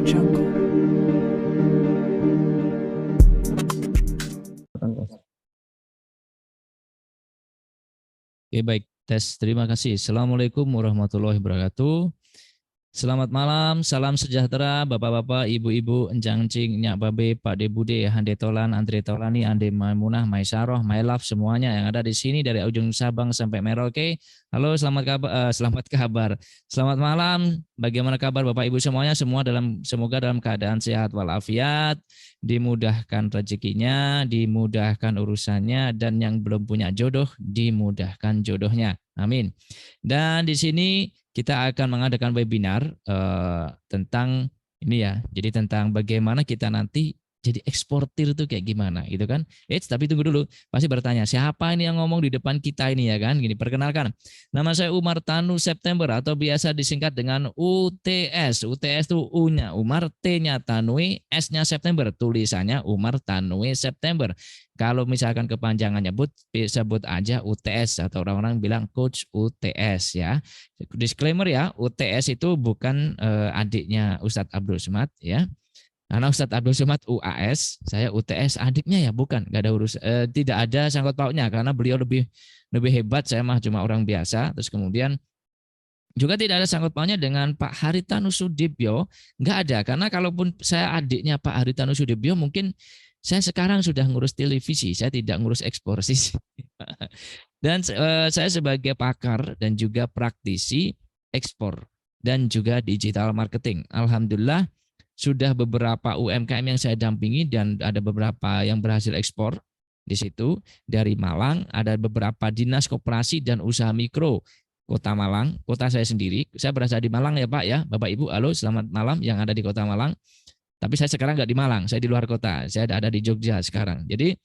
Oke, baik, tes. Terima kasih. Assalamualaikum warahmatullahi wabarakatuh. Selamat malam, salam sejahtera Bapak-bapak, Ibu-ibu, Encang-encing, Nyak Babe, Pak De Bude, Hande Tolan, Andre Tolani, Ande Maimunah, Maisaroh, Mailaf, semuanya yang ada di sini dari ujung Sabang sampai Merauke. Halo, selamat kabar. Selamat malam. Bagaimana kabar Bapak Ibu semuanya? Semoga dalam keadaan sehat walafiat, dimudahkan rezekinya, dimudahkan urusannya, dan yang belum punya jodoh dimudahkan jodohnya. Amin. Dan di sini kita akan mengadakan webinar tentang ini ya. Jadi tentang bagaimana kita nanti jadi eksportir itu kayak gimana gitu kan. Tapi tunggu dulu. Pasti bertanya, siapa ini yang ngomong di depan kita ini ya kan? Gini, perkenalkan. Nama saya Umar Tanu September atau biasa disingkat dengan UTS. UTS itu U-nya Umar, T-nya Tanui, S-nya September. Tulisannya Umar Tanui September. Kalau misalkan kepanjangannya sebut aja UTS atau orang-orang bilang Coach UTS ya. Disclaimer ya, UTS itu bukan adiknya Ustadz Abdul Somad ya. Karena Ustadz Abdul Somad UAS, saya UTS adiknya ya, bukan. Gak ada tidak ada sangkut pautnya karena beliau lebih hebat, saya mah cuma orang biasa. Terus kemudian juga tidak ada sangkut pautnya dengan Pak Haritanu Sudibyo, nggak ada. Karena kalaupun saya adiknya Pak Haritanu Sudibyo, mungkin saya sekarang sudah ngurus televisi, saya tidak ngurus ekspor sih. Dan saya sebagai pakar dan juga praktisi ekspor dan juga digital marketing. Alhamdulillah sudah beberapa UMKM yang saya dampingi dan ada beberapa yang berhasil ekspor di situ. Dari Malang ada beberapa dinas koperasi dan usaha mikro Kota Malang, kota saya sendiri. Saya berasal di Malang ya Pak ya, Bapak Ibu. Halo, selamat malam yang ada di Kota Malang. Tapi saya sekarang nggak di Malang, saya di luar kota. Saya ada di Jogja sekarang. Jadi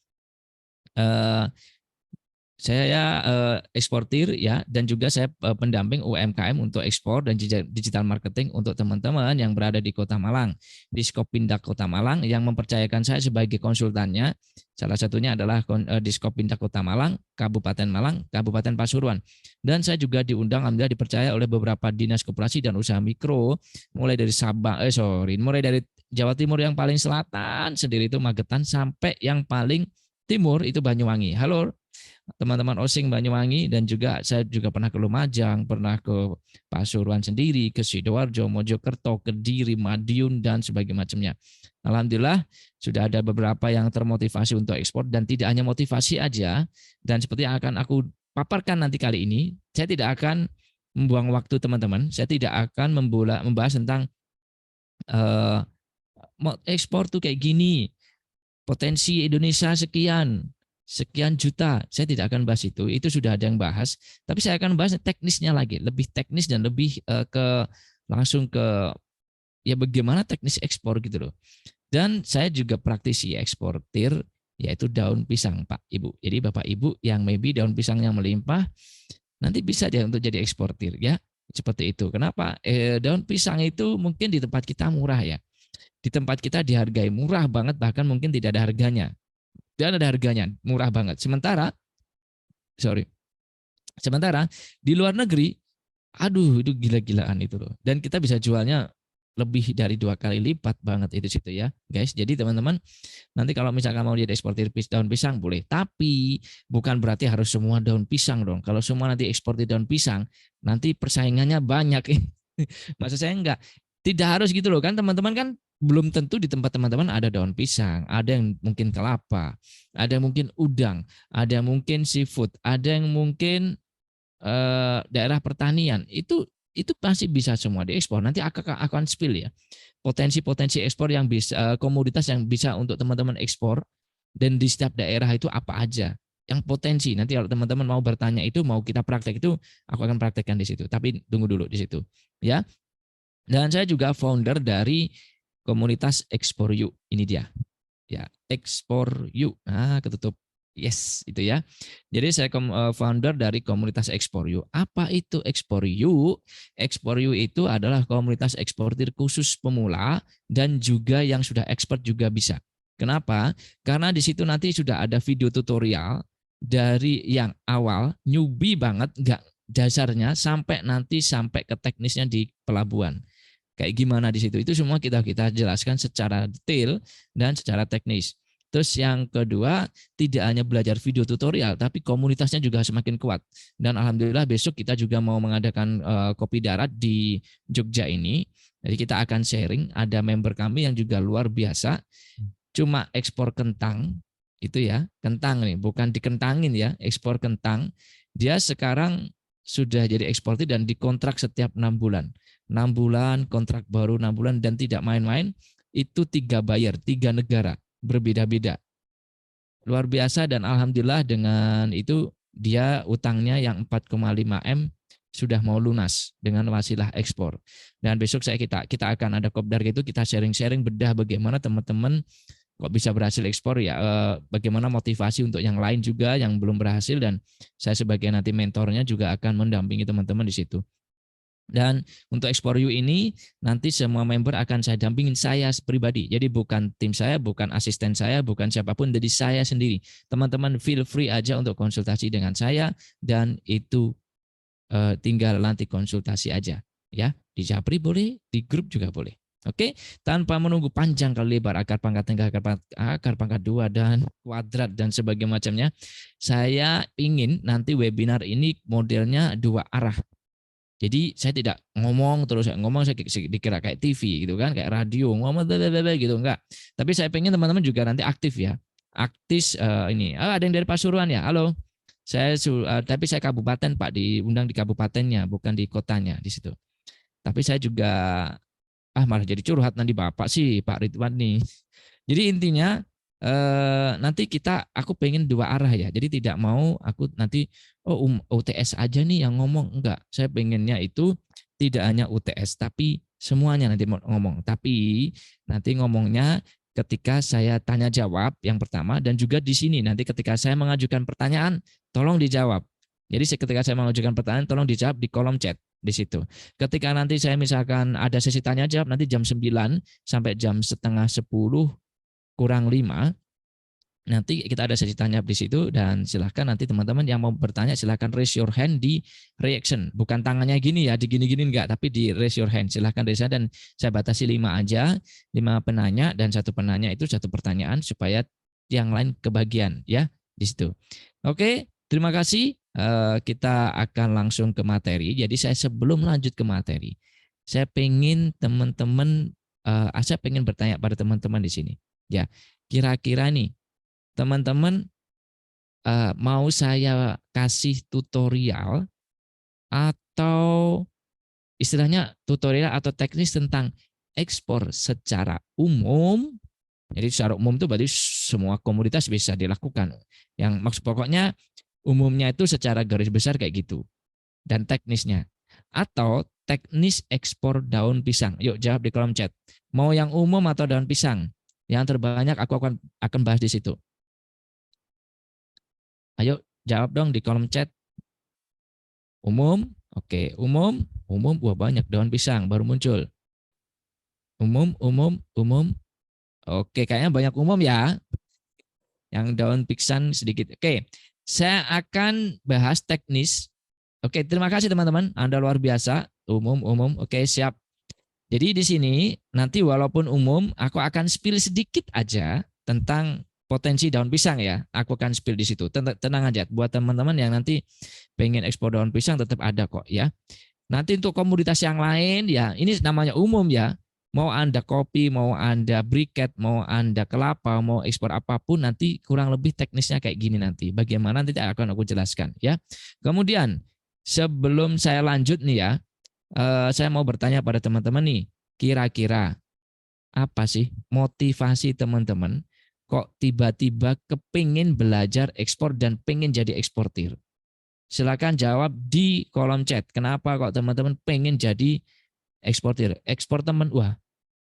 saya eksportir ya, dan juga saya pendamping UMKM untuk ekspor dan digital marketing untuk teman-teman yang berada di Kota Malang. Di Diskopindak Kota Malang yang mempercayakan saya sebagai konsultannya. Salah satunya adalah Diskopindak Kota Malang, Kabupaten Malang, Kabupaten Pasuruan. Dan saya juga diundang, alhamdulillah dipercaya oleh beberapa dinas koperasi dan usaha mikro, mulai dari mulai dari Jawa Timur yang paling selatan sendiri itu Magetan, sampai yang paling timur itu Banyuwangi. Halo teman-teman Osing Banyuwangi, dan juga saya juga pernah ke Lumajang, pernah ke Pasuruan sendiri, ke Sidoarjo, Mojokerto, Kediri, Madiun, dan sebagainya macamnya. Alhamdulillah sudah ada beberapa yang termotivasi untuk ekspor, dan tidak hanya motivasi aja, dan seperti yang akan aku paparkan nanti kali ini, saya tidak akan membuang waktu teman-teman, saya tidak akan membahas tentang ekspor tuh kayak gini, potensi Indonesia sekian juta. Saya tidak akan bahas itu sudah ada yang bahas. Tapi saya akan bahas teknisnya lagi, lebih teknis dan lebih langsung ke ya bagaimana teknis ekspor gitu loh. Dan saya juga praktisi eksportir, yaitu daun pisang Pak Ibu. Jadi Bapak Ibu yang maybe daun pisangnya melimpah, nanti bisa dia untuk jadi eksportir ya. Seperti itu. Kenapa? Daun pisang itu mungkin di tempat kita murah ya. Di tempat kita dihargai murah banget, bahkan mungkin tidak ada harganya. Dan ada harganya, murah banget. Sementara di luar negeri, aduh itu gila-gilaan itu loh. Dan kita bisa jualnya lebih dari 2 kali lipat banget itu situ ya, guys. Jadi teman-teman, nanti kalau misalkan mau jadi eksportir daun pisang boleh, tapi bukan berarti harus semua daun pisang dong. Kalau semua nanti eksportir daun pisang, nanti persaingannya banyak. Maksud saya enggak, tidak harus gitu loh kan teman-teman, kan belum tentu di tempat teman-teman ada daun pisang, ada yang mungkin kelapa, ada yang mungkin udang, ada yang mungkin seafood, ada yang mungkin daerah pertanian. Itu pasti bisa semua diekspor. Nanti akan spill ya. Potensi-potensi ekspor yang bisa, komoditas yang bisa untuk teman-teman ekspor, dan di setiap daerah itu apa aja yang potensi. Nanti kalau teman-teman mau bertanya itu, mau kita praktek itu, aku akan praktekkan di situ. Tapi tunggu dulu di situ ya. Dan saya juga founder dari komunitas Ekspor Yuk. Ini dia. Ya, Ekspor Yuk. Ketutup. Yes, itu ya. Jadi saya founder dari komunitas Ekspor Yuk. Apa itu Ekspor Yuk? Ekspor Yuk itu adalah komunitas eksportir khusus pemula dan juga yang sudah expert juga bisa. Kenapa? Karena di situ nanti sudah ada video tutorial dari yang awal, newbie banget, nggak dasarnya, sampai nanti sampai ke teknisnya di pelabuhan. kayak gimana di situ. Itu semua kita jelaskan secara detail dan secara teknis. Terus yang kedua, tidak hanya belajar video tutorial, tapi komunitasnya juga semakin kuat. Dan alhamdulillah besok kita juga mau mengadakan kopi darat di Jogja ini. Jadi kita akan sharing, ada member kami yang juga luar biasa, cuma ekspor kentang, itu ya, kentang nih, bukan dikentangin ya, ekspor kentang. Dia sekarang sudah jadi eksportir dan dikontrak setiap 6 bulan. 6 bulan, kontrak baru 6 bulan, dan tidak main-main, itu 3 buyer, 3 negara berbeda-beda. Luar biasa, dan alhamdulillah dengan itu dia utangnya yang 4,5 M sudah mau lunas dengan wasilah ekspor. Dan besok kita akan ada kopdar gitu, kita sharing-sharing bedah bagaimana teman-teman kok bisa berhasil ekspor ya, bagaimana motivasi untuk yang lain juga yang belum berhasil, dan saya sebagai nanti mentornya juga akan mendampingi teman-teman di situ. Dan untuk Explore You ini nanti semua member akan saya dampingin, saya pribadi. Jadi bukan tim saya, bukan asisten saya, bukan siapapun, jadi saya sendiri. Teman-teman feel free aja untuk konsultasi dengan saya, dan itu tinggal nanti konsultasi aja ya. Di Japri boleh, di grup juga boleh. Oke, tanpa menunggu panjang kali lebar, akar pangkat 3, akar pangkat 2, dan kuadrat dan sebagainya macamnya. Saya ingin nanti webinar ini modelnya 2 arah. Jadi saya tidak ngomong terus, saya dikira kayak TV gitu kan, kayak radio ngomong gitu, enggak. Tapi saya pengen teman-teman juga nanti aktif ya. Aktif ini. Ada yang dari Pasuruan ya? Halo. Tapi saya kabupaten Pak, diundang di kabupatennya, bukan di kotanya di situ. Tapi saya juga malah jadi curhat nanti Bapak sih Pak Ridwan nih. Jadi intinya nanti aku pengen 2 arah ya. Jadi tidak mau aku nanti UTS aja nih yang ngomong, enggak. Saya pengennya itu tidak hanya UTS tapi semuanya nanti mau ngomong. Tapi nanti ngomongnya ketika saya tanya jawab yang pertama, dan juga di sini nanti ketika saya mengajukan pertanyaan tolong dijawab. Jadi ketika saya mengajukan pertanyaan tolong dijawab di kolom chat di situ. Ketika nanti saya misalkan ada sesi tanya jawab nanti jam 9 sampai jam setengah 10 kurang 5, nanti kita ada sesi tanya di situ, dan silahkan nanti teman-teman yang mau bertanya silahkan raise your hand di reaction, bukan tangannya gini ya, di gini-gini enggak, tapi di raise your hand, silahkan raise, dan saya batasi 5 aja, 5 penanya, dan 1 penanya itu 1 pertanyaan supaya yang lain kebagian ya di situ. Oke, terima kasih. Kita akan langsung ke materi. Jadi saya sebelum lanjut ke materi, saya pengen teman-teman, saya pengen bertanya pada teman-teman di sini. Ya, kira-kira nih teman-teman mau saya kasih tutorial atau istilahnya tutorial atau teknis tentang ekspor secara umum. Jadi secara umum itu berarti semua komoditas bisa dilakukan. Yang maksud pokoknya umumnya itu secara garis besar kayak gitu. Dan teknisnya. Atau teknis ekspor daun pisang. Yuk jawab di kolom chat. Mau yang umum atau daun pisang? Yang terbanyak aku akan bahas di situ. Ayo jawab dong di kolom chat. Umum, oke, umum. Wah banyak, daun pisang baru muncul. Umum. Oke, kayaknya banyak umum ya. Yang daun pisang sedikit. Oke, saya akan bahas teknis. Oke, terima kasih teman-teman. Anda luar biasa. Umum. Oke, siap. Jadi di sini nanti walaupun umum, aku akan spill sedikit aja tentang potensi daun pisang ya. Aku akan spill di situ. Tenang aja. Buat teman-teman yang nanti pengen ekspor daun pisang tetap ada kok ya. Nanti untuk komoditas yang lain ya, ini namanya umum ya. Mau Anda kopi, mau Anda briket, mau Anda kelapa, mau ekspor apapun, nanti kurang lebih teknisnya kayak gini nanti. Bagaimana nanti akan aku jelaskan ya. Kemudian sebelum saya lanjut nih ya, saya mau bertanya pada teman-teman nih, kira-kira apa sih motivasi teman-teman kok tiba-tiba kepingin belajar ekspor dan pengen jadi eksportir? Silakan jawab di kolom chat. Kenapa kok teman-teman pengen jadi eksportir? Ekspor teman, wah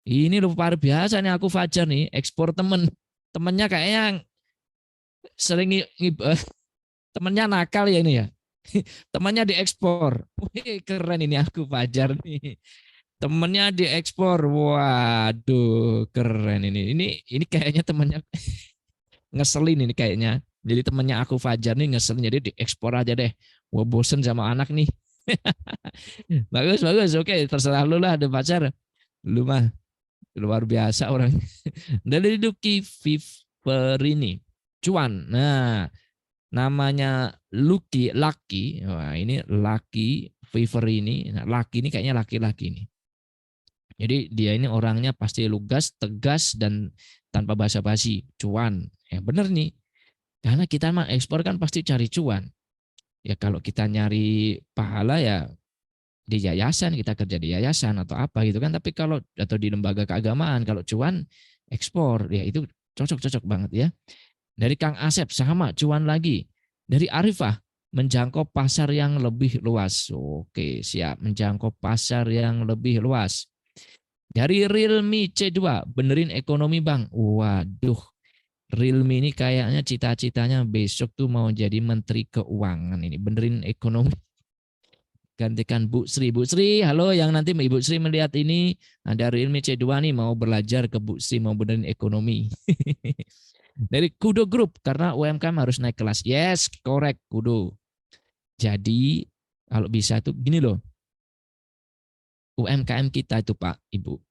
ini luar biasa nih aku Fajar nih, ekspor temennya kayaknya sering temennya nakal ya ini ya. Temannya diekspor. Wih, keren ini aku Fajar nih. Temennya diekspor. Waduh, keren ini. Ini kayaknya temennya ngeselin ini kayaknya. Jadi temennya aku Fajar nih ngeselin, jadi diekspor aja deh. Wah, bosen sama anak nih. Bagus. Oke, terserah lu lah, ada Fajar. Lu mah luar biasa orang. Dari Lucky Viverini, cuan. Nah, namanya Lucky. Wah, ini Lucky Viverini. Nah, Lucky ini kayaknya laki-laki nih. Jadi dia ini orangnya pasti lugas, tegas, dan tanpa basa-basi. Cuan. Ya bener nih. Karena kita mah ekspor kan pasti cari cuan. Ya kalau kita nyari pahala ya di yayasan, kita kerja di yayasan atau apa gitu kan. Tapi kalau atau di lembaga keagamaan, kalau cuan ekspor, ya itu cocok-cocok banget ya. Dari Kang Asep sama cuan lagi. Dari Arifah menjangkau pasar yang lebih luas. Oke, siap, menjangkau pasar yang lebih luas. Dari Realme C2, benerin ekonomi Bang. Waduh, Realme ini kayaknya cita-citanya besok tuh mau jadi Menteri Keuangan ini, benerin ekonomi. Gantikan Bu Sri. Bu Sri, halo yang nanti Ibu Sri melihat ini, ada Realme C2 nih mau belajar ke Bu Sri, mau benerin ekonomi. Dari Kudo Group, karena UMKM harus naik kelas. Yes, correct Kudo. Jadi kalau bisa tuh gini loh, UMKM kita itu Pak, Ibu,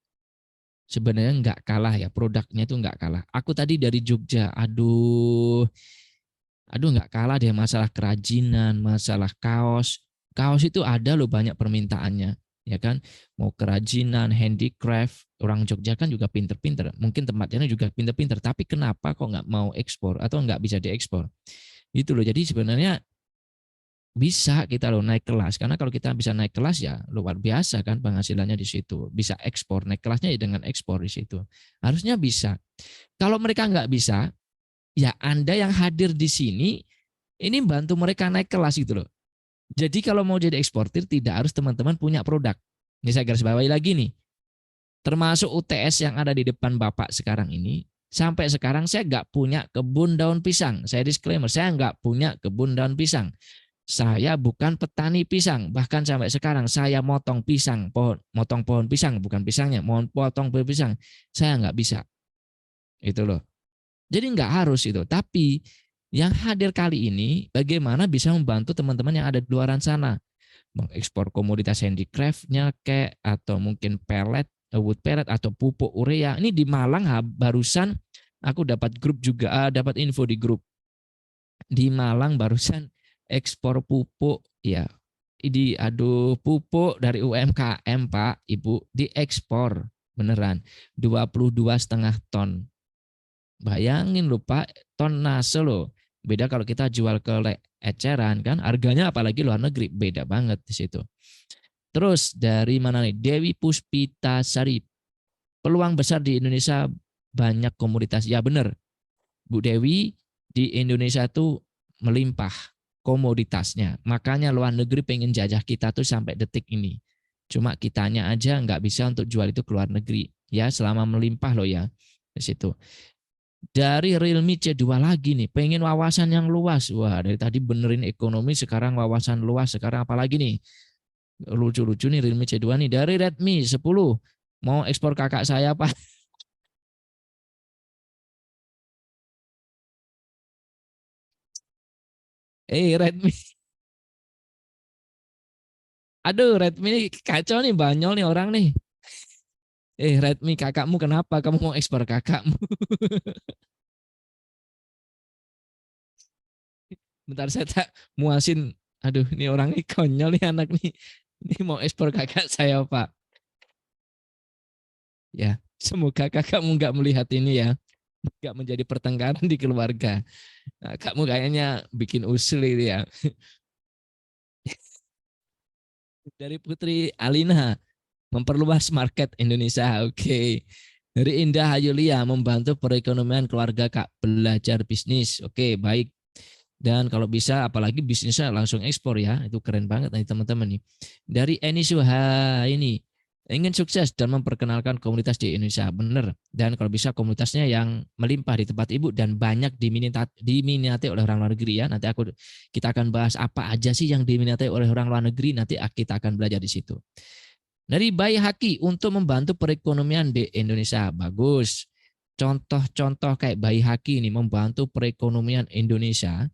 sebenarnya nggak kalah ya, produknya itu nggak kalah. Aku tadi dari Jogja, aduh nggak kalah deh masalah kerajinan, masalah kaos. Kaos itu ada loh banyak permintaannya, ya kan? Mau kerajinan, handicraft, orang Jogja kan juga pinter-pinter. Mungkin tempatnya juga pinter-pinter, tapi kenapa kok nggak mau ekspor atau nggak bisa diekspor? Itu loh. Jadi sebenarnya bisa kita loh naik kelas, karena kalau kita bisa naik kelas ya luar biasa kan penghasilannya di situ. Bisa ekspor, naik kelasnya ya dengan ekspor di situ. Harusnya bisa. Kalau mereka nggak bisa, ya Anda yang hadir di sini ini bantu mereka naik kelas gitu loh. Jadi kalau mau jadi eksportir tidak harus teman-teman punya produk. Ini saya garis bawahi lagi nih. Termasuk UTS yang ada di depan Bapak sekarang ini, sampai sekarang saya nggak punya kebun daun pisang. Saya disclaimer, saya nggak punya kebun daun pisang. Saya bukan petani pisang. Bahkan sampai sekarang saya motong pisang, motong pohon pisang, bukan pisangnya, mau potong pohon pisang. Saya nggak bisa. Itu loh. Jadi nggak harus itu. Tapi yang hadir kali ini bagaimana bisa membantu teman-teman yang ada di luar sana. Mengekspor komoditas handicraftnya kayak atau mungkin pellet, wood pellet atau pupuk urea. Ini di Malang barusan aku dapat grup juga, dapat info di grup. Di Malang barusan ekspor pupuk ya. Pupuk dari UMKM Pak, Ibu diekspor beneran 22,5 ton. Bayangin loh Pak, ton nase loh. Beda kalau kita jual ke eceran kan, harganya apalagi luar negeri beda banget di situ. Terus dari mana nih? Dewi Puspita Sari. Peluang besar di Indonesia banyak komoditas. Ya benar, Bu Dewi, di Indonesia tuh melimpah komoditasnya. Makanya luar negeri pengen jajah kita tuh sampai detik ini. Cuma kitanya aja nggak bisa untuk jual itu ke luar negeri. Ya selama melimpah loh ya di situ. Dari Realme C2 lagi nih, pengen wawasan yang luas. Wah, dari tadi benerin ekonomi, sekarang wawasan luas. Sekarang apalagi nih? Lucu-lucu nih Realme C2 nih. Dari Redmi 10, mau ekspor kakak saya Pak. Redmi. Aduh, Redmi ini kacau nih, banyol nih orang nih. Redmi kakakmu kenapa? Kamu mau ekspor kakakmu? Bentar saya tak muasin. Aduh, ini orang ini konyol nih anak nih. Ini mau ekspor kakak saya Pak. Ya, semoga kakakmu nggak melihat ini ya. Nggak menjadi pertengkaran di keluarga. Nah, kamu kayaknya bikin usul itu ya. Dari Putri Alina, memperluas market Indonesia. Oke. Dari Indah Hayulia, membantu perekonomian keluarga Kak, belajar bisnis. Oke, baik. Dan kalau bisa, apalagi bisnisnya langsung ekspor ya, itu keren banget nih teman-teman nih. Dari Eni Suha ini, ingin sukses dan memperkenalkan komunitas di Indonesia, benar. Dan kalau bisa komunitasnya yang melimpah di tempat ibu dan banyak diminati oleh orang luar negeri ya. Nanti kita akan bahas apa aja sih yang diminati oleh orang luar negeri. Nanti kita akan belajar di situ. Dari Bayi Haki untuk membantu perekonomian di Indonesia, bagus. Contoh-contoh kayak Bayi Haki ini membantu perekonomian Indonesia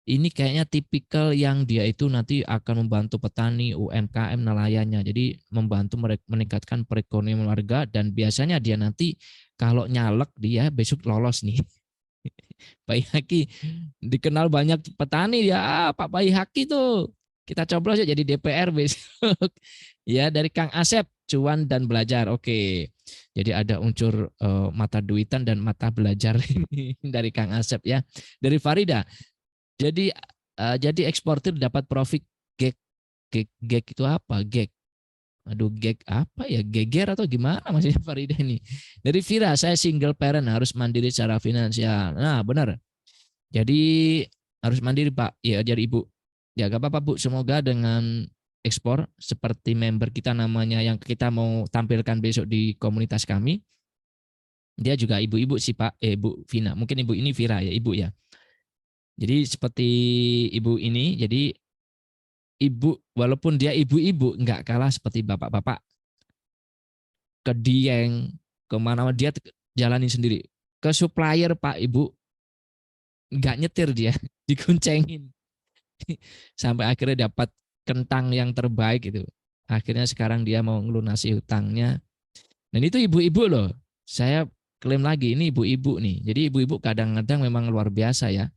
ini kayaknya tipikal yang dia itu nanti akan membantu petani, UMKM, nelayannya. Jadi membantu meningkatkan perekonomian warga dan biasanya dia nanti kalau nyalek dia besok lolos nih. Pak Haki dikenal banyak petani ya, Pak Bayi Haki tuh. Kita coblos ya jadi DPR besok. Ya dari Kang Asep, cuan dan belajar. Oke. Jadi ada unsur mata duitan dan mata belajar ini dari Kang Asep ya. Dari Farida. Jadi eksportir dapat profit gag. Gag itu apa? Gag. Aduh, gag apa ya? Geger atau gimana maksudnya Farida ini? Dari Vira, saya single parent harus mandiri secara finansial. Nah, benar. Jadi harus mandiri Pak. Ya, jadi Ibu. Ya, gak apa-apa Bu. Semoga dengan ekspor seperti member kita namanya yang kita mau tampilkan besok di komunitas kami. Dia juga ibu-ibu sih Pak. Bu Vina. Mungkin Ibu ini Vira ya, Ibu ya. Jadi seperti Ibu ini, jadi Ibu walaupun dia ibu-ibu nggak kalah seperti bapak-bapak ke Dieng kemana dia jalanin sendiri ke supplier Pak Ibu nggak nyetir dia dikuncengin sampai akhirnya dapat kentang yang terbaik itu akhirnya sekarang dia mau ngelunasi hutangnya dan itu ibu-ibu loh saya klaim lagi ini ibu-ibu nih jadi ibu-ibu kadang-kadang memang luar biasa ya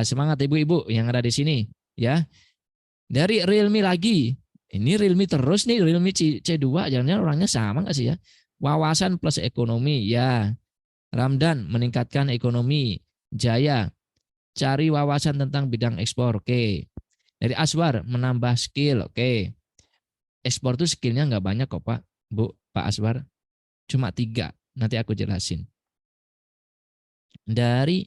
semangat ibu-ibu yang ada di sini ya dari Realme lagi ini Realme terus nih Realme C2 jangan-jangan orangnya sama nggak sih ya wawasan plus ekonomi ya Ramdan meningkatkan ekonomi Jaya cari wawasan tentang bidang ekspor oke dari Aswar menambah skill oke ekspor tuh skillnya nggak banyak kok Pak Bu Pak Aswar cuma 3 nanti aku jelasin dari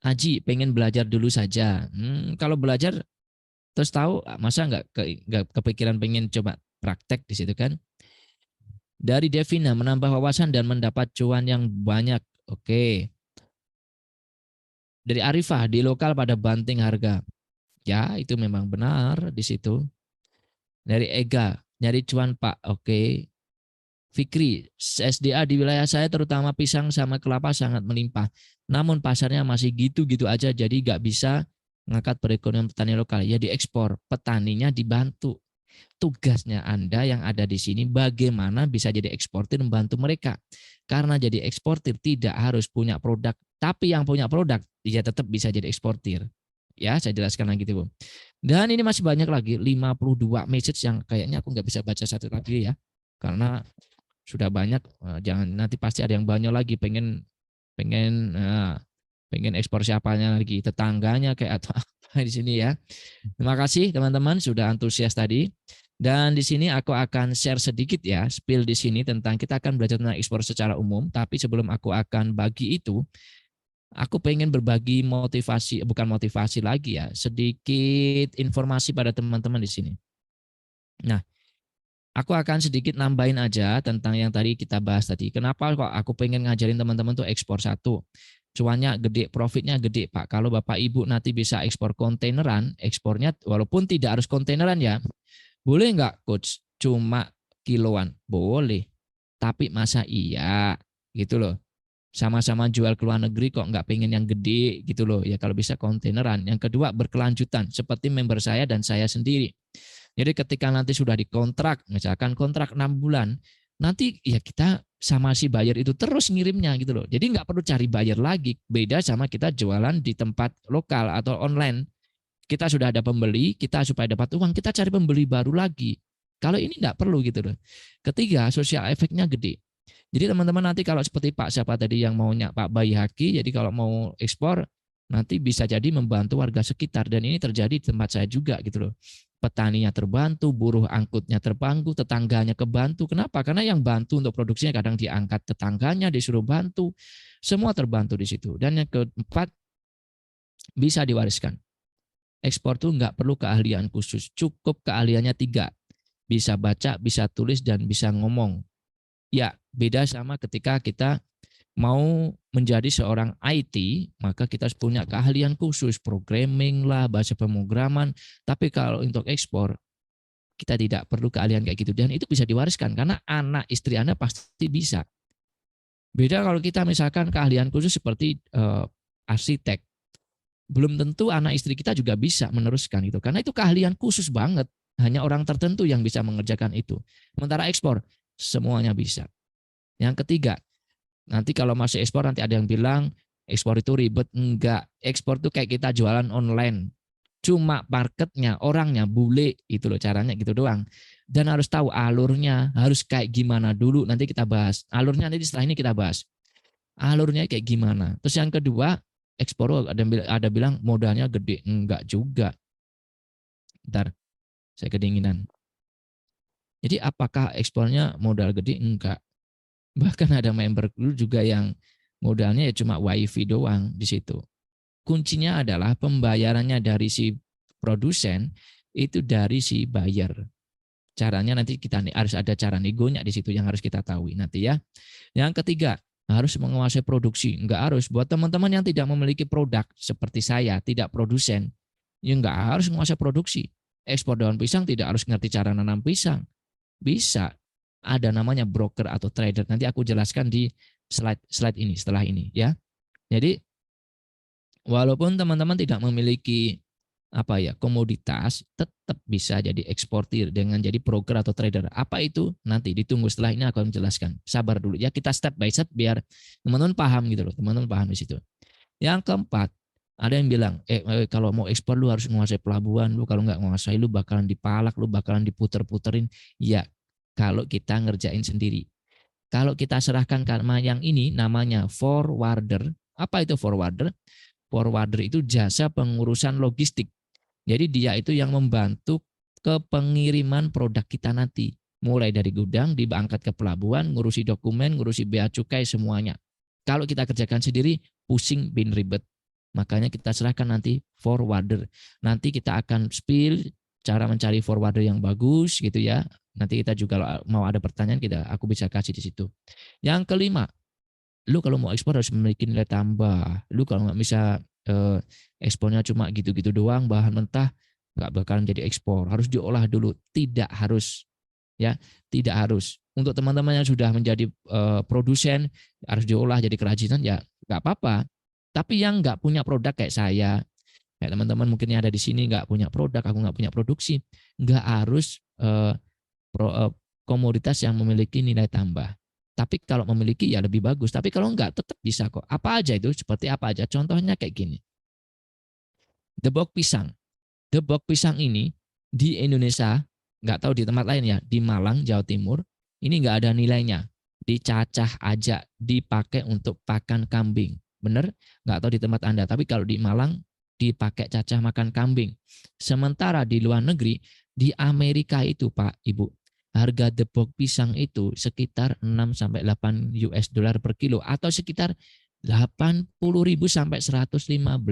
Aji pengen belajar dulu saja kalau belajar terus tahu masa nggak kepikiran pengen coba praktek di situ kan dari Devina menambah wawasan dan mendapat cuan yang banyak oke dari Arifah di lokal pada banting harga ya itu memang benar di situ dari Ega nyari cuan Pak oke Fikri SDA di wilayah saya terutama pisang sama kelapa sangat melimpah namun pasarnya masih gitu-gitu aja jadi nggak bisa ngangkat perekonomian petani lokal ya diekspor petaninya dibantu tugasnya Anda yang ada di sini bagaimana bisa jadi eksportir membantu mereka karena jadi eksportir tidak harus punya produk tapi yang punya produk dia tetap bisa jadi eksportir ya saya jelaskan lagi tuh dan ini masih banyak lagi 52 message yang kayaknya aku nggak bisa baca satu lagi ya karena sudah banyak jangan nanti pasti ada yang banyak lagi pengen pengen pengen ekspor siapanya lagi tetangganya kayak atau apa di sini ya. Terima kasih teman-teman sudah antusias tadi. Dan di sini aku akan share sedikit ya spill di sini tentang kita akan belajar tentang ekspor secara umum. Tapi sebelum aku akan bagi itu, aku pengen berbagi motivasi bukan motivasi lagi ya sedikit informasi pada teman-teman di sini. Nah, aku akan sedikit nambahin aja tentang yang tadi kita bahas tadi. Kenapa kok aku pengen ngajarin teman-teman tuh ekspor satu? Cuannya gede, profitnya gede Pak. Kalau Bapak Ibu nanti bisa ekspor kontaineran, ekspornya walaupun tidak harus kontaineran ya. Boleh nggak Coach? Cuma kiloan? Boleh. Tapi masa iya? Gitu loh. Sama-sama jual ke luar negeri kok nggak pengen yang gede gitu loh. Ya kalau bisa kontaineran. Yang kedua berkelanjutan. Seperti member saya dan saya sendiri. Jadi ketika nanti sudah dikontrak, misalkan kontrak 6 bulan, nanti ya kita sama si buyer itu terus ngirimnya gitu loh. Jadi nggak perlu cari buyer lagi. Beda sama kita jualan di tempat lokal atau online. Kita sudah ada pembeli, kita supaya dapat uang, kita cari pembeli baru lagi. Kalau ini nggak perlu gitu loh. Ketiga, sosial efeknya gede. Jadi teman-teman nanti kalau seperti Pak siapa tadi yang maunya Pak Bayi Haki, jadi kalau mau ekspor nanti bisa jadi membantu warga sekitar dan ini terjadi di tempat saya juga gitu loh. Petaninya terbantu, buruh angkutnya terbantu, tetangganya kebantu. Kenapa? Karena yang bantu untuk produksinya kadang diangkat tetangganya, disuruh bantu. Semua terbantu di situ. Dan yang keempat, bisa diwariskan. Ekspor tuh nggak perlu keahlian khusus, cukup keahliannya 3. Bisa baca, bisa tulis, dan bisa ngomong. Ya, beda sama ketika kita mau menjadi seorang IT, maka kita harus punya keahlian khusus, programming lah, bahasa pemrograman. Tapi kalau untuk ekspor, kita tidak perlu keahlian kayak gitu. Dan itu bisa diwariskan, karena anak istri Anda pasti bisa. Beda kalau kita misalkan keahlian khusus seperti arsitek. belum tentu anak istri kita juga bisa meneruskan itu. Karena itu keahlian khusus banget. Hanya orang tertentu yang bisa mengerjakan itu. Sementara ekspor, semuanya bisa. Yang ketiga, nanti kalau masih ekspor nanti ada yang bilang ekspor itu ribet. Enggak, ekspor itu kayak kita jualan online. Cuma marketnya, orangnya, bule, itu loh caranya gitu doang. Dan harus tahu alurnya, harus kayak gimana dulu, nanti kita bahas. Alurnya nanti setelah ini kita bahas. Alurnya kayak gimana. Terus yang kedua, ekspor ada bilang modalnya gede. Enggak juga. Ntar, saya kedinginan. Jadi apakah ekspornya modal gede? Enggak. Bahkan ada member dulu juga yang modalnya ya cuma wifi doang di situ. Kuncinya adalah pembayarannya dari si produsen itu dari si buyer. Caranya nanti kita harus ada cara negonya di situ yang harus kita tahu nanti ya. Yang ketiga, harus menguasai produksi. Enggak harus. Buat teman-teman yang tidak memiliki produk seperti saya, tidak produsen, ya enggak harus menguasai produksi. Ekspor daun pisang tidak harus ngerti cara nanam pisang. Bisa. Ada namanya broker atau trader. Nanti aku jelaskan di slide ini setelah ini ya. Jadi walaupun teman-teman tidak memiliki komoditas, tetap bisa jadi eksportir dengan jadi broker atau trader. Apa itu? Nanti ditunggu setelah ini aku akan menjelaskan. Sabar dulu ya, kita step by step biar teman-teman paham gitu loh. Teman-teman paham di situ. Yang keempat, ada yang bilang, kalau mau ekspor lu harus menguasai pelabuhan, lu kalau nggak menguasai lu bakalan dipalak, lu bakalan diputer-puterin. Ya, kalau kita ngerjain sendiri. Kalau kita serahkan karena yang ini namanya forwarder. Apa itu forwarder? Forwarder itu jasa pengurusan logistik. Jadi dia itu yang membantu ke pengiriman produk kita nanti. Mulai dari gudang, diangkat ke pelabuhan, ngurusi dokumen, ngurusi bea cukai, semuanya. Kalau kita kerjakan sendiri, pusing bin ribet. Makanya kita serahkan nanti forwarder. Nanti kita akan spill cara mencari forwarder yang bagus gitu ya. Nanti kita juga mau ada pertanyaan aku bisa kasih di situ. Yang kelima, lu kalau mau ekspor harus memiliki nilai tambah. Lu kalau nggak bisa ekspornya cuma gitu-gitu doang, bahan mentah, nggak bakalan jadi ekspor. Harus diolah dulu. Tidak harus, ya, tidak harus. Untuk teman-teman yang sudah menjadi produsen, harus diolah jadi kerajinan, ya nggak apa-apa. Tapi yang nggak punya produk kayak saya, kayak teman-teman mungkin yang ada di sini nggak punya produk, aku nggak punya produksi, nggak harus komoditas yang memiliki nilai tambah. Tapi kalau memiliki ya lebih bagus. Tapi kalau enggak tetap bisa kok. Apa aja itu? Seperti apa aja? Contohnya kayak gini. Debok pisang. Debok pisang ini di Indonesia, nggak tahu di tempat lain ya, di Malang, Jawa Timur, ini nggak ada nilainya. Dicacah aja, dipakai untuk pakan kambing. Bener? Nggak tahu di tempat Anda. Tapi kalau di Malang, dipakai cacah makan kambing. Sementara di luar negeri, di Amerika itu Pak, Ibu, harga debok pisang itu sekitar 6-8 US dollar per kilo atau sekitar 80.000 sampai 115.000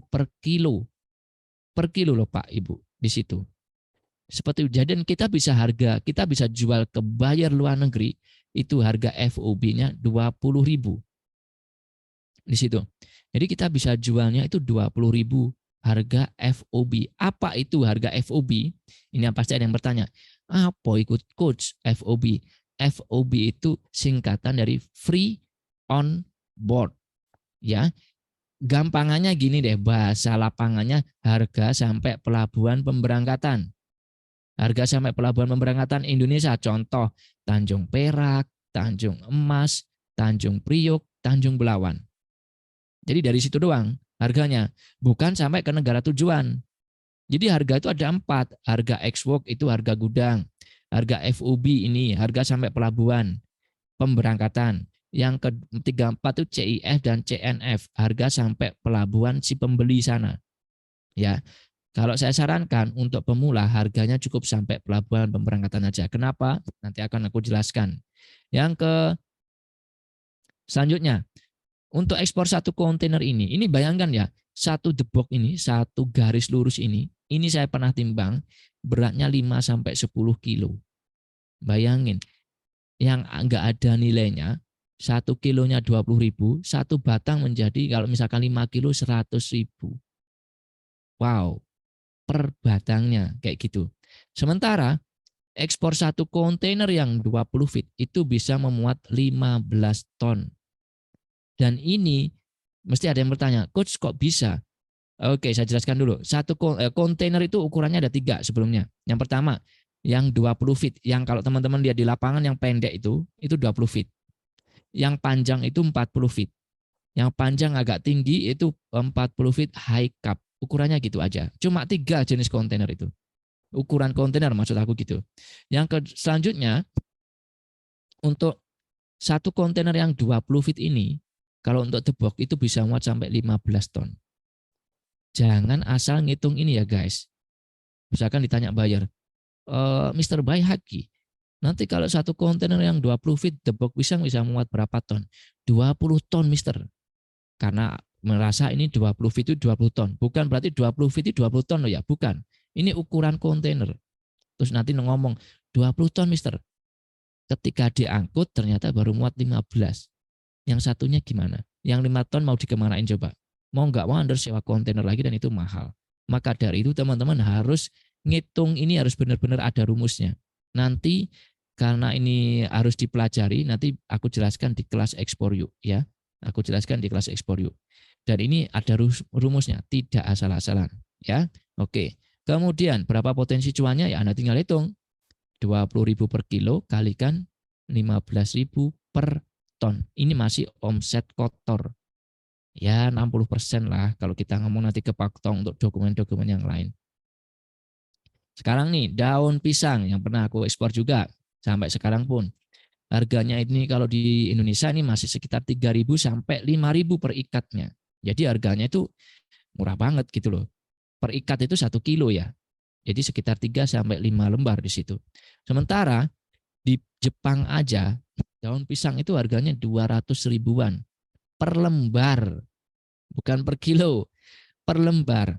per kilo. Per kilo loh Pak Ibu di situ. Seperti itu. Jadi kita bisa jual ke buyer luar negeri itu harga FOB-nya 20.000 di situ. Jadi kita bisa jualnya itu 20.000 harga FOB. Apa itu harga FOB? Ini yang pasti ada yang bertanya. Apa ikut coach FOB? FOB itu singkatan dari free on board. Ya, gampangannya gini deh, bahasa lapangannya harga sampai pelabuhan pemberangkatan. Harga sampai pelabuhan pemberangkatan Indonesia, contoh Tanjung Perak, Tanjung Emas, Tanjung Priok, Tanjung Belawan. Jadi dari situ doang harganya, bukan sampai ke negara tujuan. Jadi harga itu ada 4, harga ex-work itu harga gudang, harga FOB ini harga sampai pelabuhan pemberangkatan. Yang ke-34 itu CIF dan CNF, harga sampai pelabuhan si pembeli sana. Ya, kalau saya sarankan untuk pemula harganya cukup sampai pelabuhan pemberangkatan aja. Kenapa? Nanti akan aku jelaskan. Yang selanjutnya, untuk ekspor satu kontainer ini bayangkan ya, satu debok ini, satu garis lurus ini saya pernah timbang beratnya 5-10 kilo. Bayangin, yang enggak ada nilainya, 1 kilonya 20.000, satu batang menjadi kalau misalkan 5 kilo 100.000. Wow, per batangnya kayak gitu. Sementara ekspor satu kontainer yang 20 feet itu bisa memuat 15 ton. Dan ini mesti ada yang bertanya, coach kok bisa? Oke, saya jelaskan dulu. Kontainer itu ukurannya ada 3 sebelumnya. Yang pertama, yang 20 feet. Yang kalau teman-teman lihat di lapangan yang pendek itu 20 feet. Yang panjang itu 40 feet. Yang panjang agak tinggi itu 40 feet high cap. Ukurannya gitu aja. Cuma 3 jenis kontainer itu. Ukuran kontainer maksud aku gitu. Selanjutnya, untuk satu kontainer yang 20 feet ini, kalau untuk the box itu bisa muat sampai 15 ton. Jangan asal ngitung ini ya guys. Misalkan ditanya buyer, Mr. Bayhaki, nanti kalau satu kontainer yang 20 feet the box pisang bisa muat berapa ton? 20 ton Mister. Karena merasa ini 20 feet itu 20 ton. Bukan berarti 20 feet itu 20 ton loh ya, bukan. Ini ukuran kontainer. Terus nanti ngomong 20 ton Mister. Ketika diangkut ternyata baru muat 15. Yang satunya gimana? Yang 5 ton mau dikemanain coba? Mau nggak mau Anda sewa kontainer lagi dan itu mahal. Maka dari itu teman-teman harus ngitung, ini harus benar-benar ada rumusnya. Nanti karena ini harus dipelajari, nanti aku jelaskan di kelas ekspor yuk ya. Aku jelaskan di kelas ekspor yuk. Dan ini ada rumusnya, tidak asal-asalan ya. Oke. Kemudian berapa potensi cuannya ya Anda tinggal hitung. 20.000 per kilo kalikan 15.000 per ton. Ini masih omset kotor. Ya 60% lah kalau kita ngomong nanti ke Paktong untuk dokumen-dokumen yang lain. Sekarang nih daun pisang yang pernah aku ekspor juga sampai sekarang pun. Harganya ini kalau di Indonesia ini masih sekitar 3.000 sampai 5.000 per ikatnya. Jadi harganya itu murah banget gitu loh. Per ikat itu 1 kilo ya. Jadi sekitar 3 sampai 5 lembar di situ. Sementara di Jepang aja daun pisang itu harganya 200 ribuan per lembar, bukan per kilo, per lembar.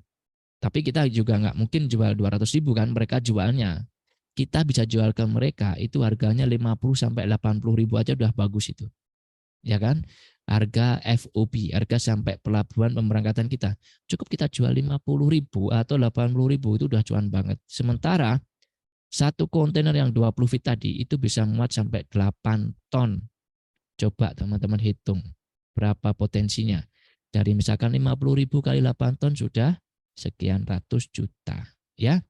Tapi kita juga nggak mungkin jual 200 ribu kan, mereka jualnya. Kita bisa jual ke mereka itu harganya 50 sampai 80 ribu aja udah bagus itu. Ya kan? Harga FOB, harga sampai pelabuhan pemberangkatan kita. Cukup kita jual 50 ribu atau 80 ribu itu udah cuan banget. Sementara satu kontainer yang 20 feet tadi itu bisa muat sampai 8 ton. Coba teman-teman hitung berapa potensinya. Dari misalkan 50 ribu kali 8 ton sudah sekian ratus juta. Ya.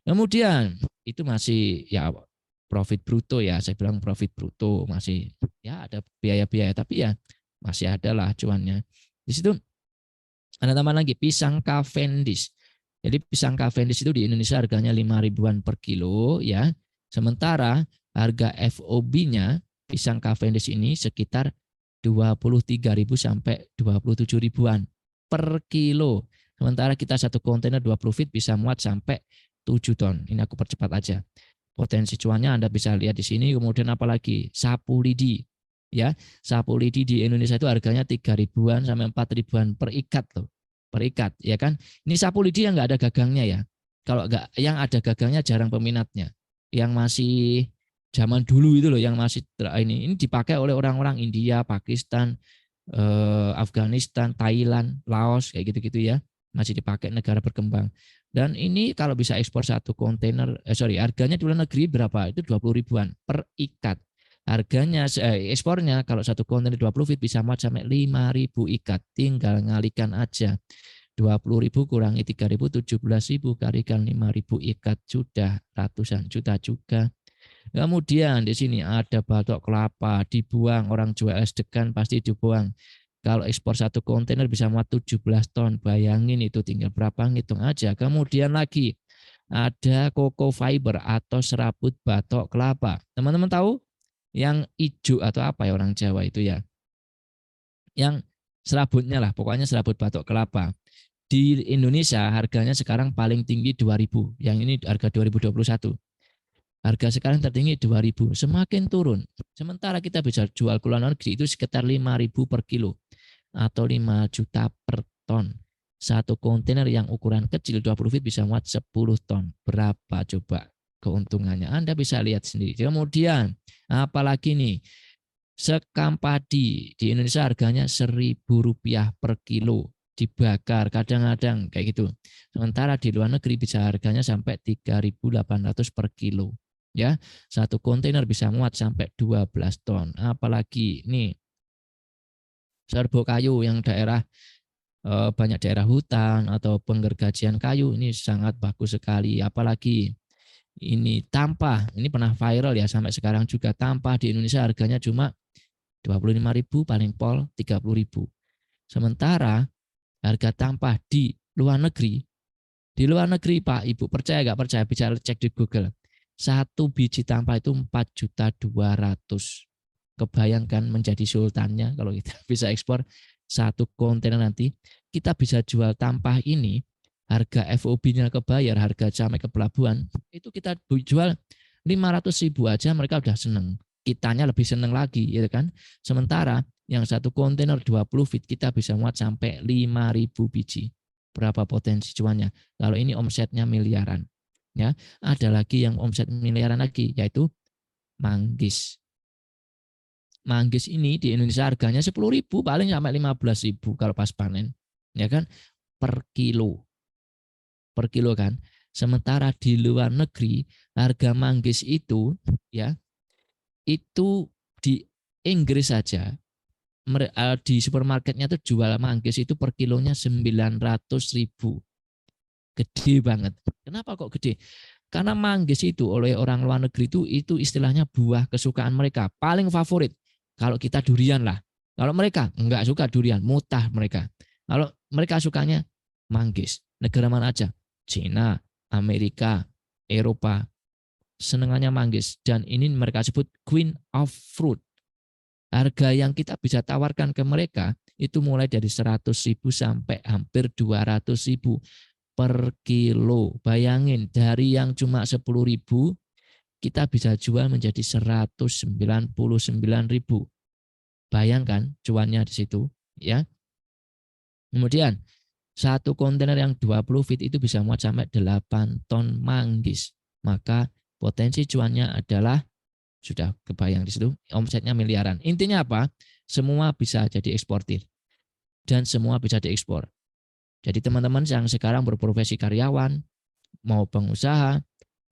Kemudian itu masih ya profit bruto ya. Saya bilang profit bruto masih ya ada biaya-biaya tapi ya masih ada lah cuannya. Di situ ada tambahan lagi pisang Cavendish. Jadi pisang Cavendish itu di Indonesia harganya 5 ribuan per kilo ya. Sementara harga FOB-nya pisang Cavendish ini sekitar 23.000 sampai 27 ribuan per kilo. Sementara kita satu kontainer 20 feet bisa muat sampai 7 ton. Ini aku percepat aja. Potensi cuannya Anda bisa lihat di sini. Kemudian apalagi sapu lidi. Ya, sapu lidi di Indonesia itu harganya 3 ribuan sampai 4 ribuan per ikat loh. Per ikat, ya kan? Ini sapu lidi yang nggak ada gagangnya ya. Kalau nggak yang ada gagangnya jarang peminatnya. Yang masih zaman dulu itu loh yang masih ini dipakai oleh orang-orang India, Pakistan, Afghanistan, Thailand, Laos kayak gitu-gitu ya. Masih dipakai negara berkembang. Dan ini kalau bisa ekspor satu kontainer, harganya di luar negeri berapa? Itu 20 ribuan per ikat. Harganya ekspornya kalau satu kontainer 20 feet bisa muat sampai 5.000 ikat. Tinggal ngalikan aja. 20.000 kurangi 3.000, 17.000 kalikan 5.000 ikat sudah ratusan juta juga. Kemudian di sini ada batok kelapa dibuang, orang jual es degan pasti dibuang. Kalau ekspor satu kontainer bisa muat 17 ton. Bayangin itu tinggal berapa ngitung aja. Kemudian lagi ada cocoa fiber atau serabut batok kelapa. Teman-teman tahu yang hijau atau apa ya orang Jawa itu ya. Yang serabutnya lah, pokoknya serabut batok kelapa. Di Indonesia harganya sekarang paling tinggi 2.000. Yang ini harga 2021. Harga sekarang tertinggi 2.000. Semakin turun. Sementara kita bisa jual ke luar negeri itu sekitar 5.000 per kilo atau 5 juta per ton. Satu kontainer yang ukuran kecil 20 feet bisa muat 10 ton. Berapa coba keuntungannya? Anda bisa lihat sendiri. Kemudian apalagi nih? Sekam padi di Indonesia harganya Rp1.000 per kilo. Dibakar kadang-kadang kayak gitu. Sementara di luar negeri bisa harganya sampai 3.800 per kilo. Ya, satu kontainer bisa muat sampai 12 ton. Apalagi nih serbuk kayu yang daerah banyak daerah hutan atau penggergajian kayu, ini sangat bagus sekali. Apalagi ini tampah, ini pernah viral ya sampai sekarang juga. Tampah di Indonesia harganya cuma 25.000, paling pol 30.000. Sementara harga tampah di luar negeri Pak Ibu, percaya nggak percaya, bisa cek di Google. Satu biji tampah itu 4.200.000. Kebayangkan menjadi sultannya kalau kita bisa ekspor satu kontainer, nanti kita bisa jual tampah ini, harga FOB-nya kebayar, harga sampai ke pelabuhan itu kita jual 500.000 aja, mereka udah seneng. Kitanya lebih seneng lagi, ya kan? Sementara yang satu kontainer 20 feet kita bisa muat sampai 5.000 biji. Berapa potensi cuannya? Kalau ini omsetnya miliaran. Ya, ada lagi yang omset miliaran lagi, yaitu manggis. Manggis ini di Indonesia harganya 10.000, paling sampai 15.000 kalau pas panen, ya kan, per kilo kan. Sementara di luar negeri harga manggis itu ya, itu di Inggris saja di supermarketnya tuh jual manggis itu per kilonya 900.000. Gede banget. Kenapa kok gede? Karena manggis itu oleh orang luar negeri itu istilahnya buah kesukaan mereka, paling favorit. Kalau kita durian lah. Kalau mereka enggak suka durian, mutah mereka. Kalau mereka sukanya manggis. Negara mana aja? Cina, Amerika, Eropa, senengannya manggis. Dan ini mereka sebut Queen of Fruit. Harga yang kita bisa tawarkan ke mereka itu mulai dari 100.000 sampai hampir 200.000 per kilo. Bayangin, dari yang cuma 10.000 kita bisa jual menjadi 199.000. Bayangkan cuannya di situ, ya. Kemudian satu kontainer yang 20 feet itu bisa muat sampai 8 ton manggis. Maka potensi cuannya adalah sudah kebayang di situ, omsetnya miliaran. Intinya apa? Semua bisa jadi eksportir dan semua bisa diekspor. Jadi teman-teman yang sekarang berprofesi karyawan, mau pengusaha,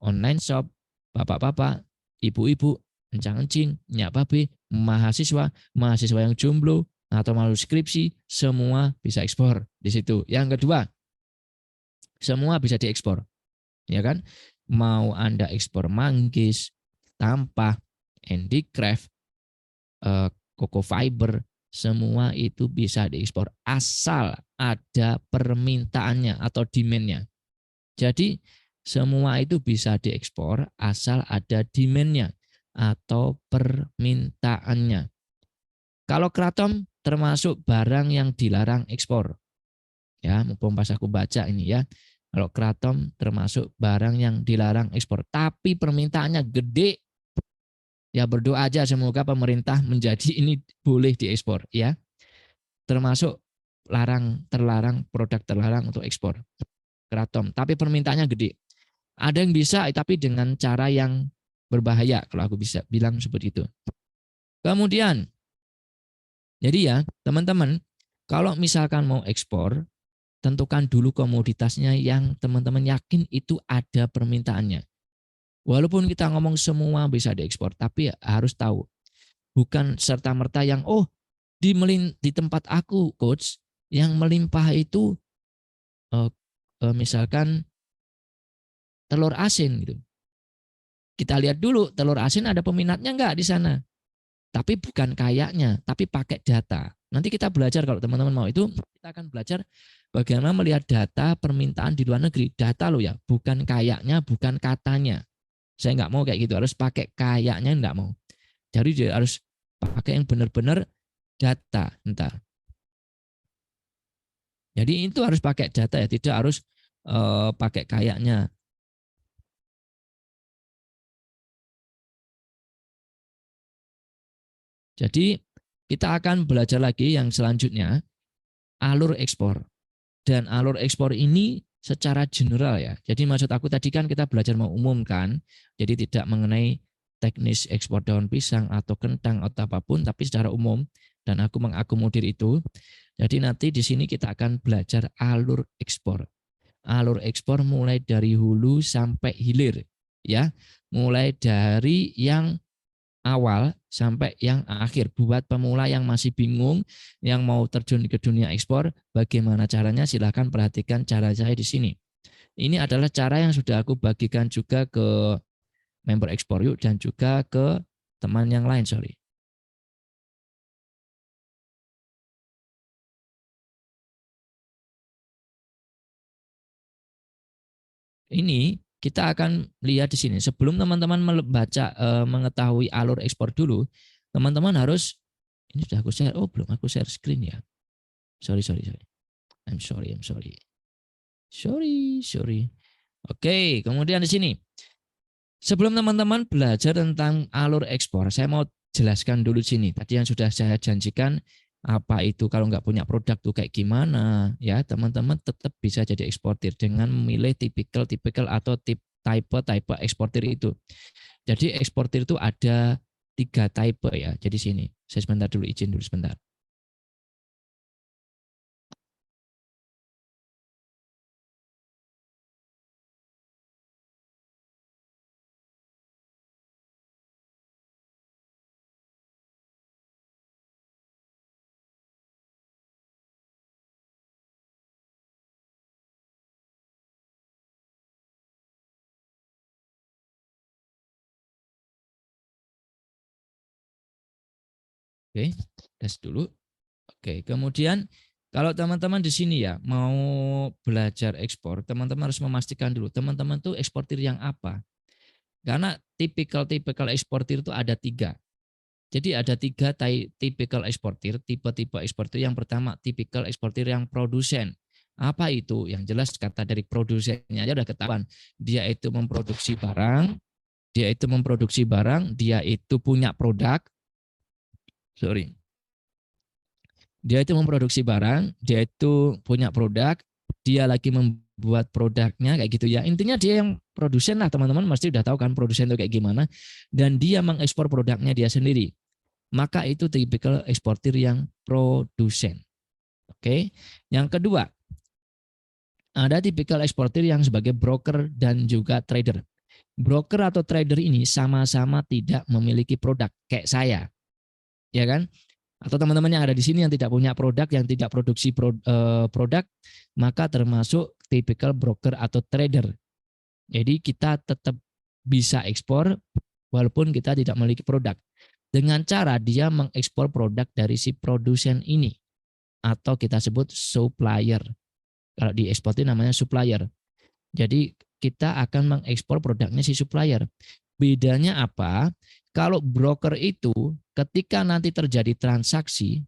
online shop, bapak-bapak, ibu-ibu, encang-encing, nyak babe, mahasiswa yang jomblo atau malu skripsi, semua bisa ekspor di situ. Yang kedua, semua bisa diekspor, ya kan? Mau Anda ekspor manggis, tampah, handicraft, coco fiber, semua itu bisa diekspor asal ada permintaannya atau demand-nya. Jadi semua itu bisa diekspor asal ada demand-nya atau permintaannya. Kalau kratom termasuk barang yang dilarang ekspor. Ya, mumpung pas aku baca ini ya. Kalau kratom termasuk barang yang dilarang ekspor, tapi permintaannya gede. Ya berdoa aja semoga pemerintah menjadi ini boleh diekspor ya. Termasuk terlarang produk terlarang untuk ekspor kratom, tapi permintaannya gede. Ada yang bisa tapi dengan cara yang berbahaya kalau aku bisa bilang seperti itu. Kemudian jadi ya teman-teman, kalau misalkan mau ekspor, tentukan dulu komoditasnya yang teman-teman yakin itu ada permintaannya. Walaupun kita ngomong semua bisa diekspor, tapi harus tahu bukan serta-merta yang di tempat aku coach yang melimpah itu misalkan telur asin gitu. Kita lihat dulu telur asin ada peminatnya enggak di sana. Tapi bukan kayaknya, tapi pakai data. Nanti kita belajar kalau teman-teman mau itu, kita akan belajar bagaimana melihat data permintaan di luar negeri. Data loh ya, bukan kayaknya, bukan katanya. Saya nggak mau kayak gitu, harus pakai kayaknya nggak mau. Jadi harus pakai yang benar-benar data. Entar. Jadi itu harus pakai data ya, tidak harus pakai kayaknya. Jadi kita akan belajar lagi yang selanjutnya, alur ekspor. Dan alur ekspor ini secara general ya. Jadi maksud aku tadi kan kita belajar mengumumkan, jadi tidak mengenai teknis ekspor daun pisang atau kentang atau apapun, tapi secara umum, dan aku mengakomodir itu. Jadi nanti di sini kita akan belajar alur ekspor. Alur ekspor mulai dari hulu sampai hilir, ya. Mulai dari yang awal sampai yang akhir. Buat pemula yang masih bingung, yang mau terjun ke dunia ekspor, bagaimana caranya? Silahkan perhatikan cara saya di sini. Ini adalah cara yang sudah aku bagikan juga ke member Ekspor Yuk dan juga ke teman yang lain, sorry. Ini kita akan lihat di sini. Sebelum teman-teman membaca mengetahui alur ekspor dulu, teman-teman harus ini sudah aku share. Oh, belum aku share screen ya. Sorry. I'm sorry. Sorry. Oke, kemudian di sini. Sebelum teman-teman belajar tentang alur ekspor, saya mau jelaskan dulu sini. Tadi yang sudah saya janjikan, apa itu kalau nggak punya produk tuh kayak gimana, ya teman-teman tetap bisa jadi eksportir dengan memilih tipikal atau type eksportir itu. Jadi eksportir itu ada 3 type ya. Jadi sini, saya sebentar dulu izin dulu sebentar. Oke, tes dulu. Oke, kemudian kalau teman-teman di sini ya mau belajar ekspor, teman-teman harus memastikan dulu teman-teman tuh eksportir yang apa. Karena tipikal eksportir itu ada 3. Jadi ada 3 tipikal eksportir, tipe-tipe eksportir. Yang pertama tipikal eksportir yang produsen. Apa itu? Yang jelas kata dari produsennya aja udah ketahuan. Dia itu memproduksi barang, dia itu punya produk. Sorry. Dia itu memproduksi barang, dia itu punya produk, dia lagi membuat produknya kayak gitu ya. Intinya dia yang produsen lah, teman-teman pasti udah tahu kan produsen itu kayak gimana, dan dia mengekspor produknya dia sendiri. Maka itu tipikal eksportir yang produsen. Oke. Yang kedua, ada tipikal eksportir yang sebagai broker dan juga trader. Broker atau trader ini sama-sama tidak memiliki produk kayak saya. Ya kan? Atau teman-teman yang ada di sini yang tidak punya produk, yang tidak produksi produk, maka termasuk tipikal broker atau trader. Jadi kita tetap bisa ekspor walaupun kita tidak memiliki produk. Dengan cara dia mengekspor produk dari si produsen ini. Atau kita sebut supplier. Kalau di ekspor itu namanya supplier. Jadi kita akan mengekspor produknya si supplier. Bedanya apa? Kalau broker itu ketika nanti terjadi transaksi,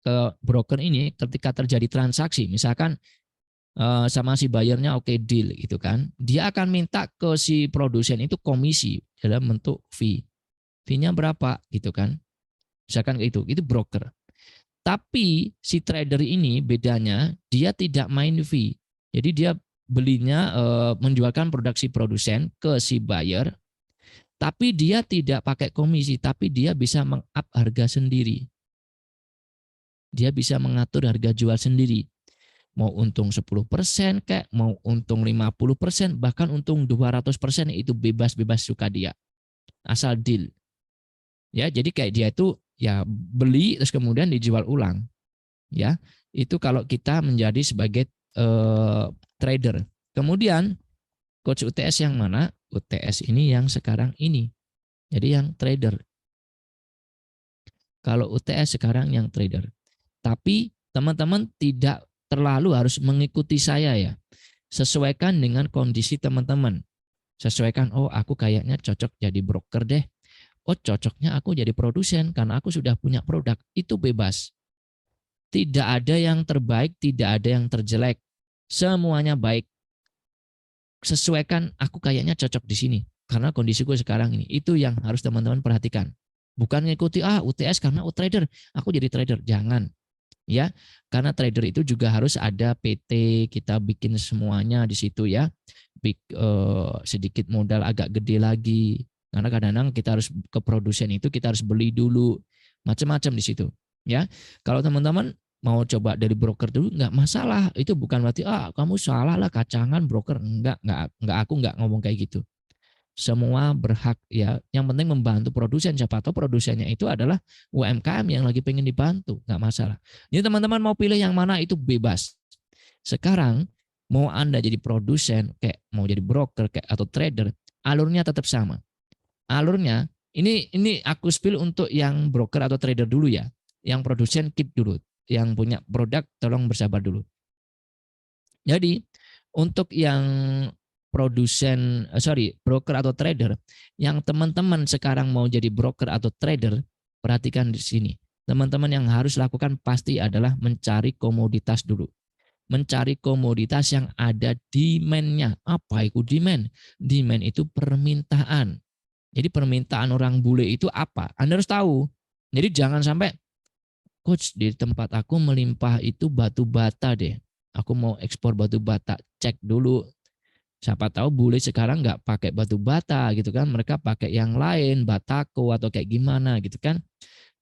ke broker ini ketika terjadi transaksi, misalkan sama si bayarnya oke deal gitu kan, dia akan minta ke si produsen itu komisi dalam bentuk fee. Fee-nya berapa gitu kan? Misalkan itu broker. Tapi si trader ini bedanya dia tidak main fee. Jadi dia belinya menjualkan produk si produsen ke si buyer, tapi dia tidak pakai komisi, tapi dia bisa meng-up harga sendiri. Dia bisa mengatur harga jual sendiri. Mau untung 10% kayak, mau untung 50%, bahkan untung 200% itu bebas-bebas suka dia. Asal deal. Ya, jadi kayak dia itu ya beli terus kemudian dijual ulang. Ya, itu kalau kita menjadi sebagai trader. Kemudian coach UTS yang mana? UTS ini yang sekarang ini. Jadi yang trader. Kalau UTS sekarang yang trader. Tapi teman-teman tidak terlalu harus mengikuti saya ya. Sesuaikan dengan kondisi teman-teman. Sesuaikan, oh aku kayaknya cocok jadi broker deh. Oh cocoknya aku jadi produsen karena aku sudah punya produk. Itu bebas. Tidak ada yang terbaik, tidak ada yang terjelek. Semuanya baik. Sesuaikan, aku kayaknya cocok di sini. Karena kondisiku sekarang ini. Itu yang harus teman-teman perhatikan. Bukan ngikuti, UTS karena trader. Aku jadi trader. Jangan. Ya, karena trader itu juga harus ada PT, kita bikin semuanya di situ ya. Sedikit modal agak gede lagi. Karena kadang-kadang kita harus ke produsen itu kita harus beli dulu. Macam-macam di situ. Ya, kalau teman-teman mau coba dari broker dulu nggak masalah. Itu bukan berarti kamu salah lah kacangan broker. Enggak aku nggak ngomong kayak gitu. Semua berhak ya. Yang penting membantu produsen. Siapa tahu produsennya itu adalah UMKM yang lagi pengen dibantu, nggak masalah. Jadi teman-teman mau pilih yang mana itu bebas. Sekarang mau Anda jadi produsen, kayak mau jadi broker kayak atau trader, alurnya tetap sama. Alurnya ini aku spill untuk yang broker atau trader dulu ya. Yang produsen keep dulu. Yang punya produk tolong bersabar dulu. Jadi untuk yang broker atau trader, yang teman-teman sekarang mau jadi broker atau trader, perhatikan di sini. Teman-teman yang harus lakukan pasti adalah mencari komoditas dulu. Mencari komoditas yang ada demand-nya. Apa itu demand? Demand itu permintaan. Jadi permintaan orang bule itu apa? Anda harus tahu. Jadi jangan sampai, coach di tempat aku melimpah itu batu bata deh. Aku mau ekspor batu bata. Cek dulu. Siapa tahu bule sekarang nggak pakai batu bata gitu kan. Mereka pakai yang lain, batako atau kayak gimana gitu kan.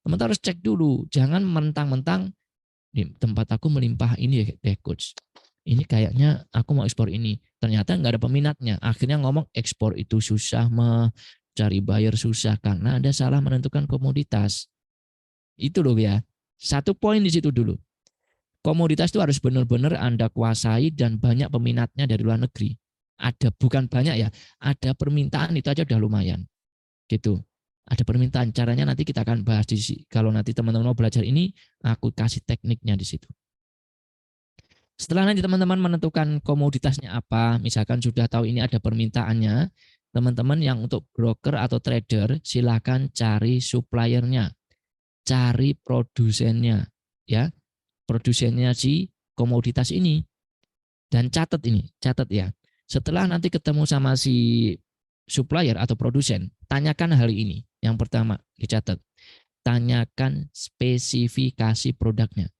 Teman-teman harus cek dulu. Jangan mentang-mentang di tempat aku melimpah ini deh coach. Ini kayaknya aku mau ekspor ini. Ternyata nggak ada peminatnya. Akhirnya ngomong ekspor itu susah, cari buyer susah karena Anda salah menentukan komoditas. Itu loh ya. Satu poin di situ dulu. Komoditas itu harus benar-benar Anda kuasai dan banyak peminatnya dari luar negeri. Ada, bukan banyak ya, ada permintaan itu aja udah lumayan. Gitu. Ada permintaan, caranya nanti kita akan bahas di sini. Kalau nanti teman-teman mau belajar ini, aku kasih tekniknya di situ. Setelah nanti teman-teman menentukan komoditasnya apa, misalkan sudah tahu ini ada permintaannya, teman-teman yang untuk broker atau trader silakan cari suppliernya, cari produsennya, ya, produsennya si komoditas ini, dan catat ya. Setelah nanti ketemu sama si supplier atau produsen, tanyakan hal ini. Yang pertama dicatat, tanyakan spesifikasi produknya.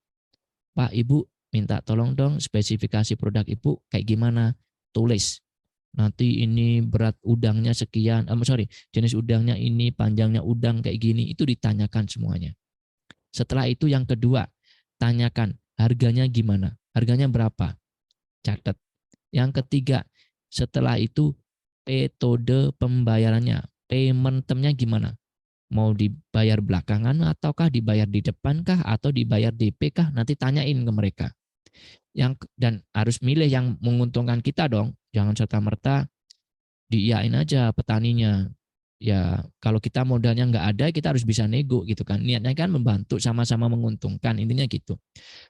Pak, Ibu, minta tolong dong spesifikasi produk Ibu kayak gimana? Tulis. Nanti ini berat udangnya sekian, jenis udangnya ini, panjangnya udang kayak gini, itu ditanyakan semuanya. Setelah itu yang kedua, tanyakan harganya gimana? Harganya berapa? Catat. Yang ketiga, setelah itu metode pembayarannya, payment termnya gimana? Mau dibayar belakangan ataukah dibayar di depan kah atau dibayar DP kah? Nanti tanyain ke mereka. Dan harus milih yang menguntungkan kita dong. Jangan serta-merta diiyain aja petaninya. Ya kalau kita modalnya nggak ada, kita harus bisa nego gitu kan. Niatnya kan membantu, sama-sama menguntungkan, intinya gitu.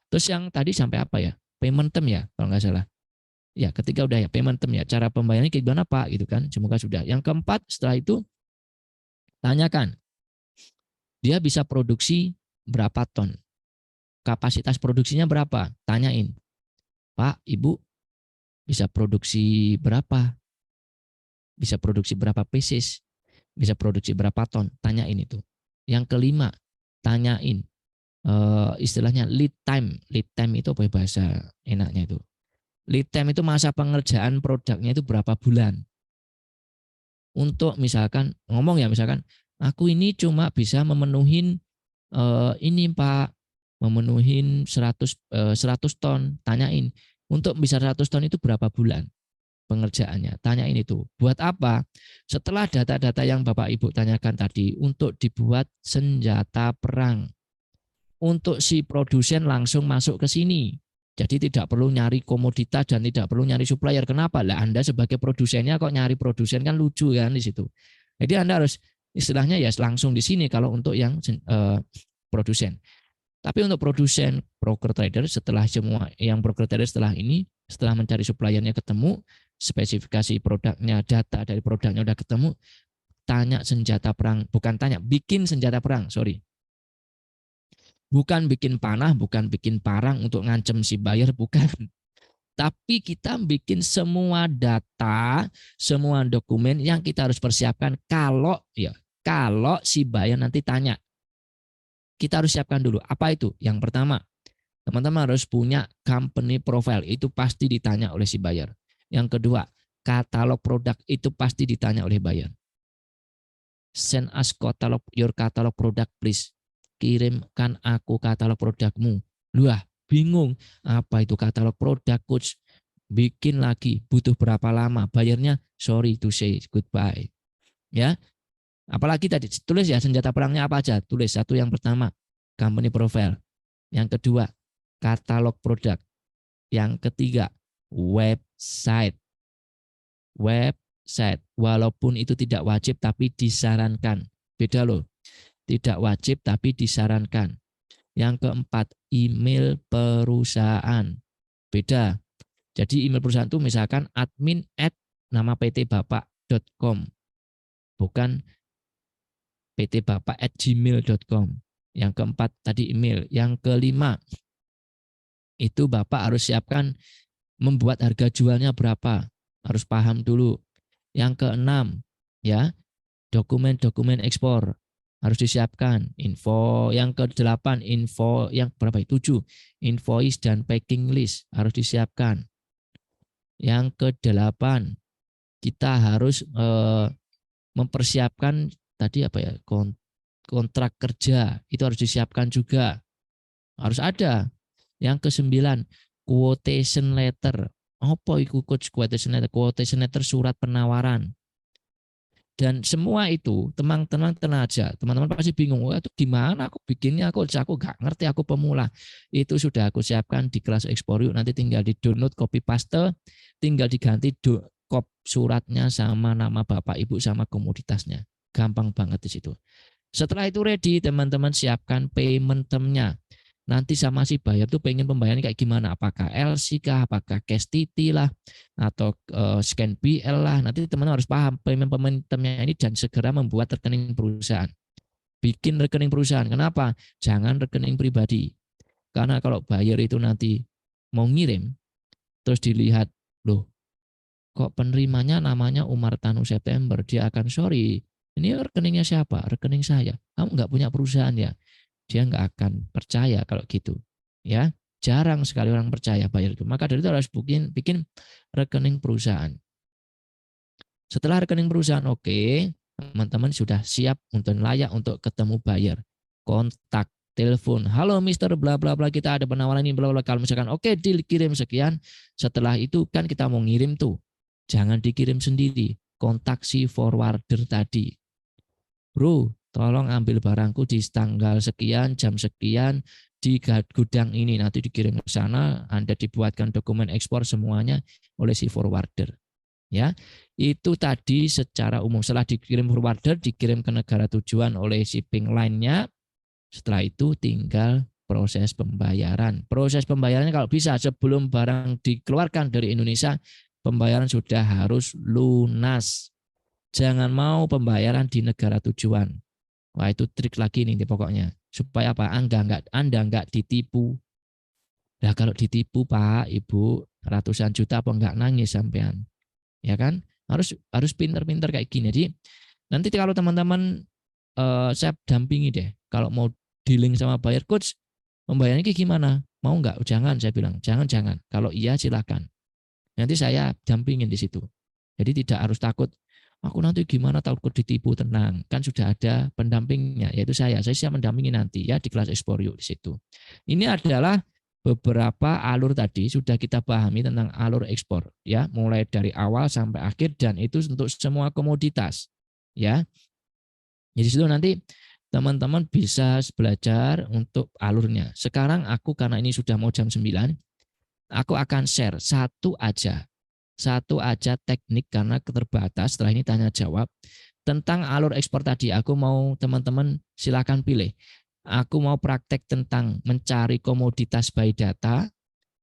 Terus yang tadi sampai apa ya? Payment term ya kalau nggak salah. Ya ketika udah ya payment term ya, cara pembayarannya kayak gimana Pak gitu kan. Semoga sudah. Yang keempat setelah itu tanyakan dia bisa produksi berapa ton, kapasitas produksinya berapa, tanyain. Pak, Ibu bisa produksi berapa, bisa produksi berapa pieces, bisa produksi berapa ton, tanyain itu. Yang kelima, tanyain istilahnya lead time. Lead time itu apa bahasa enaknya itu? Lead time itu masa pengerjaan produknya itu berapa bulan. Untuk misalkan misalkan aku ini cuma bisa memenuhin ini Pak, memenuhin 100 ton, tanyain. Untuk bisa 100 ton itu berapa bulan pengerjaannya? Tanyain itu. Buat apa? Setelah data-data yang Bapak Ibu tanyakan tadi, untuk dibuat senjata perang. Untuk si produsen langsung masuk ke sini. Jadi tidak perlu nyari komoditas dan tidak perlu nyari supplier. Kenapa? Lah Anda sebagai produsennya kok nyari produsen, kan lucu kan di situ. Jadi Anda harus istilahnya ya langsung di sini kalau untuk yang produsen. Tapi untuk produsen, broker trader, setelah semua yang broker trader setelah mencari suppliernya ketemu, spesifikasi produknya, data dari produknya udah ketemu, tanya senjata perang, bikin senjata perang, Bukan bikin panah, bukan bikin parang untuk ngancem si buyer, bukan. Tapi kita bikin semua data, semua dokumen yang kita harus persiapkan kalau si buyer nanti tanya. Kita harus siapkan dulu. Apa itu? Yang pertama, teman-teman harus punya company profile. Itu pasti ditanya oleh si buyer. Yang kedua, katalog produk itu pasti ditanya oleh buyer. Send us your catalog product please. Kirimkan aku katalog produkmu. Luah, bingung. Apa itu katalog produk, coach? Bikin lagi, butuh berapa lama? Bayarnya sorry to say goodbye. Ya, apalagi tadi tulis ya senjata perangnya apa aja. Tulis satu yang pertama, company profile. Yang kedua, katalog produk. Yang ketiga, website. Website. Walaupun itu tidak wajib tapi disarankan. Beda loh. Tidak wajib tapi disarankan. Yang keempat, email perusahaan. Beda. Jadi email perusahaan itu misalkan admin at nama PT Bapak.com. Bukan PT Bapak at gmail.com. Yang keempat tadi email. Yang kelima, itu Bapak harus siapkan membuat harga jualnya berapa. Harus paham dulu. Yang keenam, ya, dokumen-dokumen ekspor harus disiapkan. Info yang ke-8, info yang berapa? 7, invoice dan packing list harus disiapkan. Yang ke-8, kita harus mempersiapkan tadi apa ya? Kontrak kerja itu harus disiapkan juga. Harus ada. Yang ke-9, quotation letter. Apa itu quotation letter? Quotation letter surat penawaran. Dan semua itu teman-teman tenang aja, teman-teman pasti bingung, wah itu gimana aku bikinnya, aku nggak ngerti, aku pemula. Itu sudah aku siapkan di kelas Explore Yuk, nanti tinggal di download, copy paste, tinggal diganti kop suratnya sama nama bapak ibu sama komoditasnya, gampang banget di situ. Setelah itu ready, teman-teman siapkan payment term-nya. Nanti sama si buyer tuh pengen pembayarannya kayak gimana, apakah LC kah, apakah cash TT lah, atau scan BL lah. Nanti teman-teman harus paham payment term-nya ini dan segera membuat rekening perusahaan. Bikin rekening perusahaan. Kenapa? Jangan rekening pribadi. Karena kalau buyer itu nanti mau ngirim, terus dilihat, loh kok penerimanya namanya Umar Tanu September, dia akan sorry, ini rekeningnya siapa? Rekening saya. Kamu nggak punya perusahaan ya? Dia nggak akan percaya kalau gitu. Ya, jarang sekali orang percaya bayar itu. Maka dari itu harus bikin rekening perusahaan. Setelah rekening perusahaan oke, teman-teman sudah siap untuk layak untuk ketemu buyer. Kontak, telepon, halo Mister bla bla bla, kita ada penawaran ini bla bla. Kalau misalkan oke deal, kirim sekian. Setelah itu kan kita mau ngirim tuh. Jangan dikirim sendiri. Kontak si forwarder tadi. Bro, tolong ambil barangku di tanggal sekian, jam sekian, di gudang ini. Nanti dikirim ke sana, Anda dibuatkan dokumen ekspor semuanya oleh si forwarder. Ya, itu tadi secara umum. Setelah dikirim forwarder, dikirim ke negara tujuan oleh shipping line-nya. Setelah itu tinggal proses pembayaran. Proses pembayarannya kalau bisa sebelum barang dikeluarkan dari Indonesia, pembayaran sudah harus lunas. Jangan mau pembayaran di negara tujuan. Wah itu trik lagi nih pokoknya. Supaya apa? Anda nggak ditipu. Nah kalau ditipu Pak, Ibu, ratusan juta apa nggak nangis sampean. Ya kan? Harus pinter-pinter kayak gini. Jadi nanti kalau teman-teman saya dampingi deh. Kalau mau dealing sama buyer, coach, pembayarannya gimana? Mau nggak? Jangan, saya bilang. Jangan. Kalau iya silakan. Nanti saya dampingin di situ. Jadi tidak harus takut, aku nanti gimana takut ditipu, tenang. Kan sudah ada pendampingnya, yaitu saya. Saya siap mendampingi nanti ya di kelas Explore Yuk di situ. Ini adalah beberapa alur tadi sudah kita pahami tentang alur ekspor ya, mulai dari awal sampai akhir dan itu untuk semua komoditas ya. Jadi situ nanti teman-teman bisa belajar untuk alurnya. Sekarang aku karena ini sudah mau jam 9, aku akan share satu aja teknik karena keterbatas. Setelah ini tanya jawab tentang alur ekspor tadi. Aku mau teman-teman silakan pilih. Aku mau praktek tentang mencari komoditas by data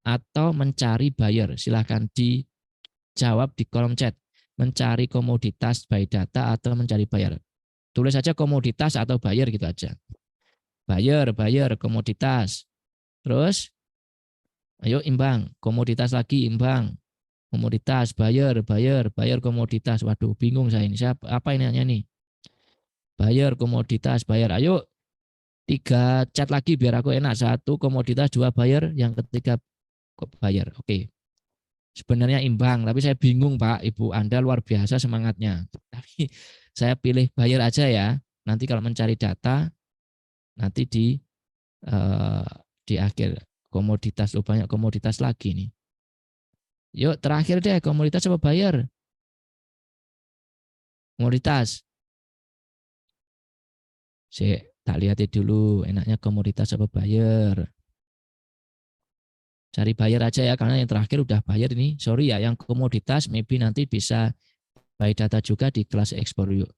atau mencari buyer. Silakan dijawab di kolom chat. Mencari komoditas by data atau mencari buyer. Tulis saja komoditas atau buyer gitu aja. Buyer, komoditas. Terus ayo imbang, komoditas lagi imbang. Komoditas, buyer komoditas. Waduh, bingung saya ini. Apa ini hanya nih? Buyer, komoditas, buyer. Ayo 3 chat lagi biar aku enak. 1 komoditas, 2 buyer, yang ketiga buyer. Oke. Sebenarnya imbang, tapi saya bingung Pak, Ibu. Anda luar biasa semangatnya. Tapi saya pilih buyer aja ya. Nanti kalau mencari data nanti di akhir. Komoditas, oh banyak komoditas lagi nih. Yuk terakhir deh, komoditas apa bayar? Komoditas. Tak lihat dulu, enaknya komoditas apa bayar. Cari bayar aja ya, karena yang terakhir udah bayar ini. Sorry ya, yang komoditas maybe nanti bisa by data juga di kelas ekspor yuk.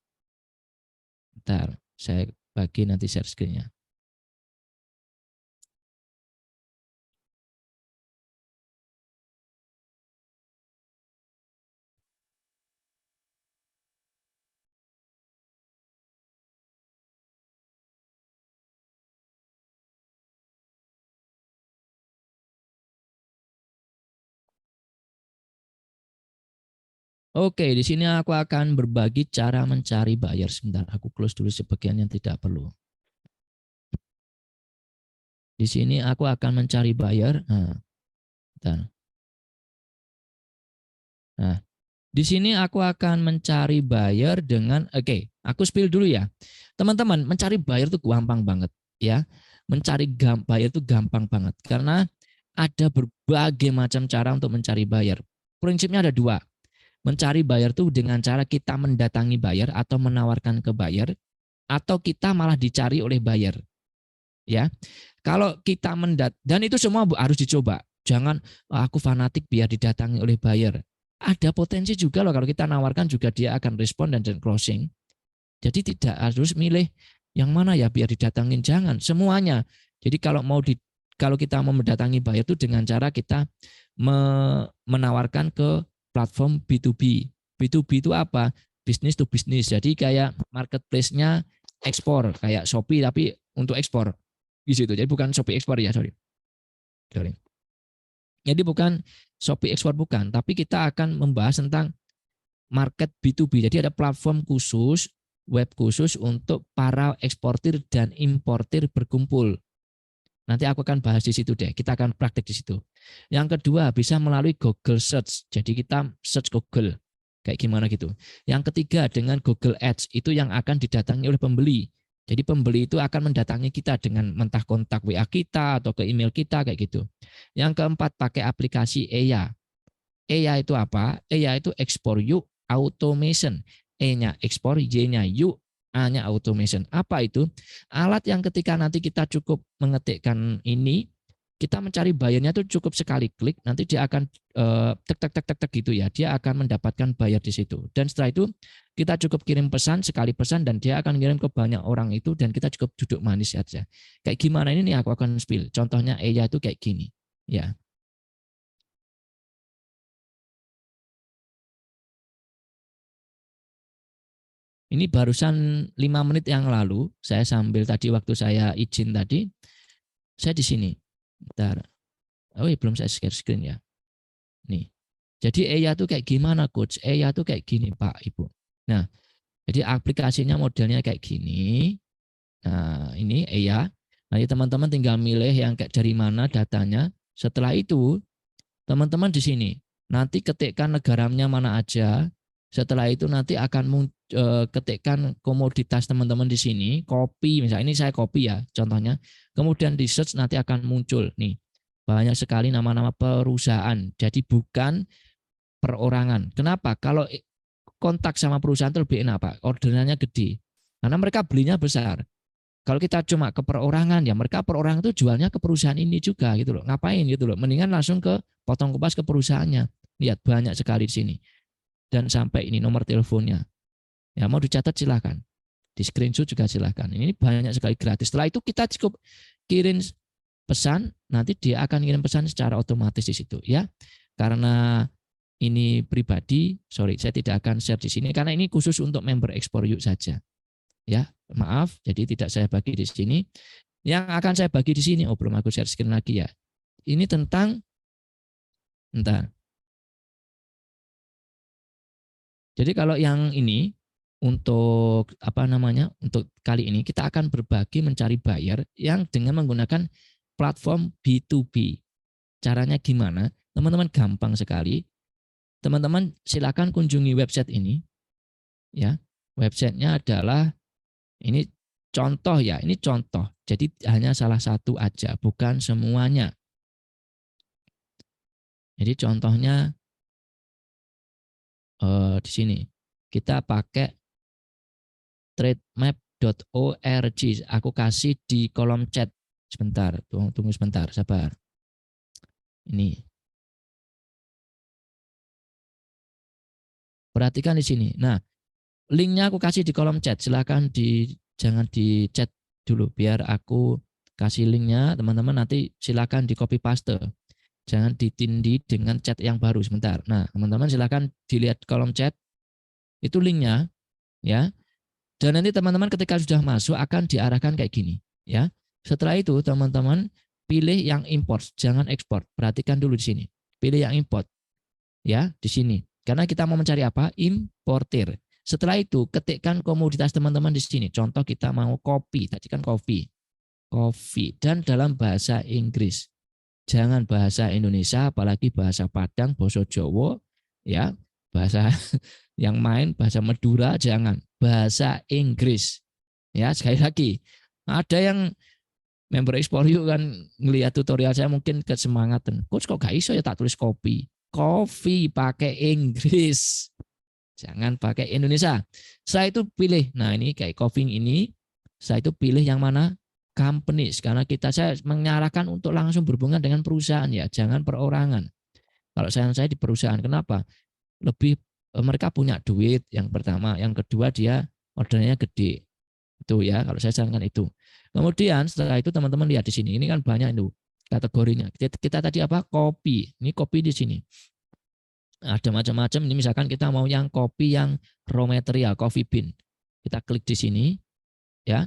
Bentar, saya bagi nanti share screen-nya. Oke, di sini aku akan berbagi cara mencari buyer. Sebentar, aku close dulu sebagian yang tidak perlu. Di sini aku akan mencari buyer. Nah, di sini aku akan mencari buyer dengan, aku spill dulu ya. Teman-teman, mencari buyer itu gampang banget ya. Mencari buyer itu gampang banget karena ada berbagai macam cara untuk mencari buyer. Prinsipnya ada dua. Mencari buyer itu dengan cara kita mendatangi buyer atau menawarkan ke buyer, atau kita malah dicari oleh buyer. Ya, kalau kita dan itu semua harus dicoba. Jangan aku fanatik biar didatangi oleh buyer. Ada potensi juga loh kalau kita nawarkan juga dia akan respon dan closing. Jadi tidak harus milih yang mana ya biar didatangin, jangan semuanya. Jadi kalau kita mau mendatangi buyer itu dengan cara kita menawarkan ke platform B2B. B2B itu apa? Business to business. Jadi kayak marketplace-nya ekspor, kayak Shopee tapi untuk ekspor. Gitu. Jadi bukan Shopee ekspor ya, sorry. Jadi bukan Shopee ekspor bukan, tapi kita akan membahas tentang market B2B. Jadi ada platform khusus, web khusus untuk para eksportir dan importir berkumpul. Nanti aku akan bahas di situ deh. Kita akan praktek di situ. Yang kedua, bisa melalui Google Search. Jadi kita search Google. Kayak gimana gitu. Yang ketiga, dengan Google Ads. Itu yang akan didatangi oleh pembeli. Jadi pembeli itu akan mendatangi kita dengan mentah kontak WA kita atau ke email kita kayak gitu. Yang keempat, pakai aplikasi EYA. EYA itu apa? EYA itu Export You Automation. E-nya ekspor, Y-nya you, A-nya automation. Apa itu? Alat yang ketika nanti kita cukup mengetikkan ini, kita mencari bayarnya itu cukup sekali klik, nanti dia akan tek gitu ya. Dia akan mendapatkan bayar di situ. Dan setelah itu kita cukup kirim pesan, sekali pesan, dan dia akan kirim ke banyak orang itu, dan kita cukup duduk manis saja. Kayak gimana ini nih aku akan spill. Contohnya EYA itu kayak gini. Ya. Ini barusan 5 menit yang lalu, saya sambil tadi waktu saya izin tadi, saya di sini. Bentar. Oh iya, belum saya share screen ya. Nih. Jadi EYA itu kayak gimana coach? EYA itu kayak gini Pak Ibu. Nah, jadi aplikasinya modelnya kayak gini. Nah, ini EYA. Nanti teman-teman tinggal milih yang kayak dari mana datanya. Setelah itu, teman-teman di sini. Nanti ketikkan negaranya mana aja. Setelah itu nanti akan ketikkan komoditas teman-teman di sini, kopi misalnya, ini saya kopi ya contohnya. Kemudian di search nanti akan muncul nih banyak sekali nama-nama perusahaan. Jadi bukan perorangan. Kenapa? Kalau kontak sama perusahaan itu lebih enak Pak, orderannya gede. Karena mereka belinya besar. Kalau kita cuma ke perorangan ya mereka perorangan itu jualnya ke perusahaan ini juga gitu loh. Ngapain gitu loh? Mendingan langsung ke potong kupas ke perusahaannya. Lihat banyak sekali di sini. Dan sampai ini nomor teleponnya. Ya mau dicatat silahkan. Di screenshot juga silahkan. Ini banyak sekali gratis. Setelah itu kita cukup kirim pesan, nanti dia akan kirim pesan secara otomatis di situ ya. Karena ini pribadi, sorry saya tidak akan share di sini karena ini khusus untuk member Explore You saja. Ya, maaf, jadi tidak saya bagi di sini. Yang akan saya bagi di sini, belum aku share screen lagi ya. Ini tentang, entah. Jadi kalau yang ini untuk apa namanya? Untuk kali ini kita akan berbagi mencari buyer yang dengan menggunakan platform B2B. Caranya gimana? Teman-teman gampang sekali. Teman-teman silakan kunjungi website ini. Ya, websitenya adalah ini contoh ya, ini contoh. Jadi hanya salah satu aja, bukan semuanya. Jadi contohnya di sini kita pakai trademap.org. Aku kasih di kolom chat sebentar. Tunggu sebentar, sabar. Ini. Perhatikan di sini. Nah, linknya aku kasih di kolom chat. Silakan jangan di chat dulu biar aku kasih linknya, teman-teman nanti silakan di copy paste. Jangan ditindih dengan chat yang baru sebentar. Nah, teman-teman silakan dilihat kolom chat. Itu linknya ya. Dan nanti teman-teman ketika sudah masuk akan diarahkan kayak gini ya. Setelah itu teman-teman pilih yang import, jangan ekspor. Perhatikan dulu di sini. Pilih yang import ya di sini. Karena kita mau mencari apa? Importir. Setelah itu ketikkan komoditas teman-teman di sini. Contoh kita mau kopi, tadi kan kopi. Kopi dan dalam bahasa Inggris. Jangan bahasa Indonesia, apalagi bahasa Padang, bahasa Jawa, ya, bahasa yang main, bahasa Madura, jangan. Bahasa Inggris. Ya, sekali lagi. Ada yang member Explore You kan ngelihat tutorial saya mungkin kesemangatan. Coach kok gak iso ya tak tulis kopi. Kopi pakai Inggris. Jangan pakai Indonesia. Setelah itu pilih. Nah, ini kayak coffee ini. Setelah itu pilih yang mana? Companies. Karena saya menyarankan untuk langsung berhubungan dengan perusahaan ya. Jangan perorangan. Kalau saya di perusahaan. Kenapa? Lebih mereka punya duit yang pertama. Yang kedua dia ordernya gede. Itu ya. Kalau saya sarankan itu. Kemudian setelah itu teman-teman lihat di sini. Ini kan banyak itu kategorinya. Kita tadi apa? Kopi. Ini kopi di sini. Ada macam-macam. Ini misalkan kita mau yang kopi yang raw material, coffee bean. Kita klik di sini, ya.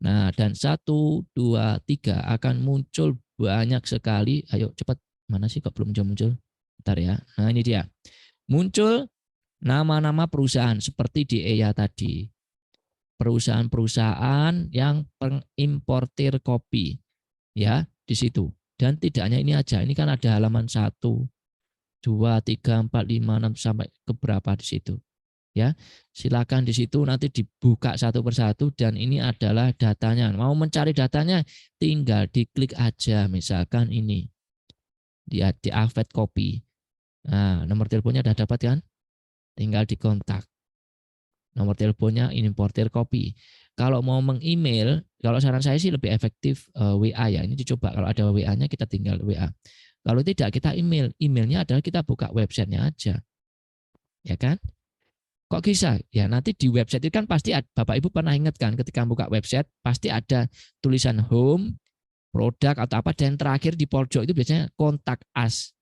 Nah, dan 1, 2, 3 akan muncul banyak sekali. Ayo cepat. Mana sih kok belum muncul? Bentar ya. Nah, ini dia. Muncul nama-nama perusahaan seperti di EYA tadi. Perusahaan-perusahaan yang pengimportir kopi. Ya, di situ. Dan tidak hanya ini aja. Ini kan ada halaman 1, 2, 3, 4, 5, 6 sampai ke berapa di situ. Ya, silakan di situ nanti dibuka satu persatu dan ini adalah datanya. Mau mencari datanya tinggal diklik aja misalkan ini. Di Afet Kopi. Nah, nomor teleponnya udah dapat kan? Tinggal dikontak. Nomor teleponnya importir kopi. Kalau mau meng-email, kalau saran saya sih lebih efektif WA ya. Ini dicoba kalau ada WA-nya kita tinggal WA. Kalau tidak kita email. Emailnya adalah kita buka websitenya aja. Ya kan? Kok bisa? Ya nanti di website itu kan pasti Bapak Ibu pernah ingat kan ketika buka website pasti ada tulisan home, produk atau apa dan terakhir di pojok itu biasanya kontak us.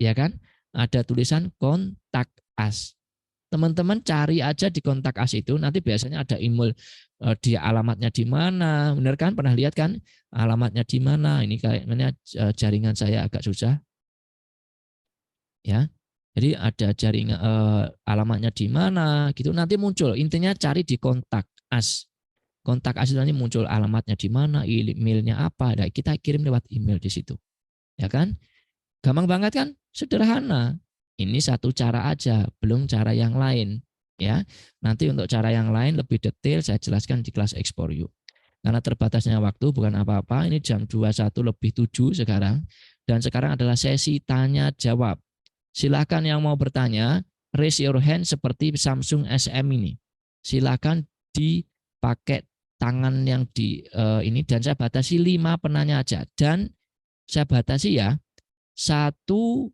Ya kan? Ada tulisan kontak us. Teman-teman cari aja di kontak us itu nanti biasanya ada email dia alamatnya di mana. Benar kan? Pernah lihat kan? Alamatnya di mana? Ini kayaknya jaringan saya agak susah. Ya. Jadi ada jaringan alamatnya di mana gitu nanti muncul. Intinya cari di kontak us. Kontak us nanti muncul alamatnya di mana, emailnya apa. Nah, kita kirim lewat email di situ. Ya kan? Gampang banget kan? Sederhana. Ini satu cara aja, belum cara yang lain. Ya, nanti untuk cara yang lain lebih detail saya jelaskan di kelas Explore You. Karena terbatasnya waktu bukan apa-apa. Ini jam 21:07 sekarang. Dan sekarang adalah sesi tanya jawab. Silakan yang mau bertanya, raise your hand seperti Samsung SM ini. Silakan dipakai tangan yang di ini dan saya batasi 5 penanya aja dan saya batasi ya satu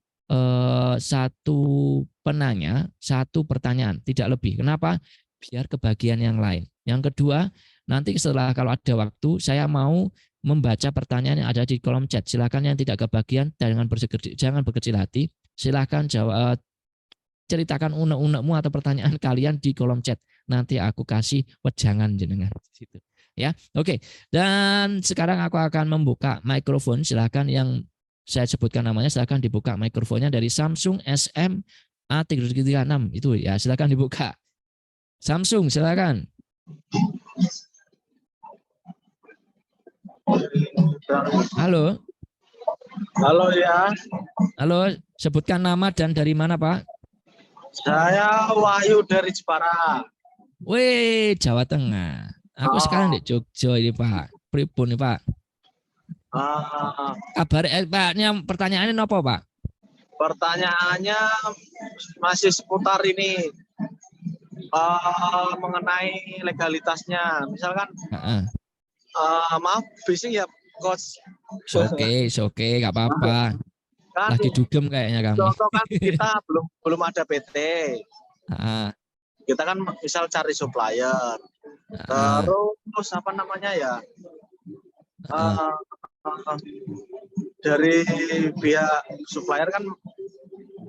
penanya, 1 pertanyaan, tidak lebih. Kenapa? Biar kebagian yang lain. Yang kedua, nanti setelah kalau ada waktu, saya mau membaca pertanyaan yang ada di kolom chat. Silakan yang tidak kebagian, jangan berkecil hati. Silakan jawab, ceritakan unek-unekmu atau pertanyaan kalian di kolom chat. Nanti aku kasih wejangan jenengan di situ. Ya, oke. Dan sekarang aku akan membuka mikrofon. Silakan yang saya sebutkan namanya, silakan dibuka mikrofonnya dari Samsung SM A336 itu ya, silakan dibuka. Samsung, silakan. Halo. Halo ya. Halo, sebutkan nama dan dari mana, Pak? Saya Wahyu dari Jepara. Wih, Jawa Tengah. Aku sekarang di Jogja ini, Pak. Pripun nih, Pak? Kabar Pak, ini pertanyaannya apa, Pak? Pertanyaannya masih seputar ini mengenai legalitasnya. Misalkan, Heeh. maaf, bising ya, Coach. Oke, nggak apa-apa. Kan Lagi dugem kayaknya kami. contoh kan kita belum ada PT. Heeh, Kita kan misal cari supplier. heeh, Terus apa namanya ya? heeh. eh, dari pihak supplier kan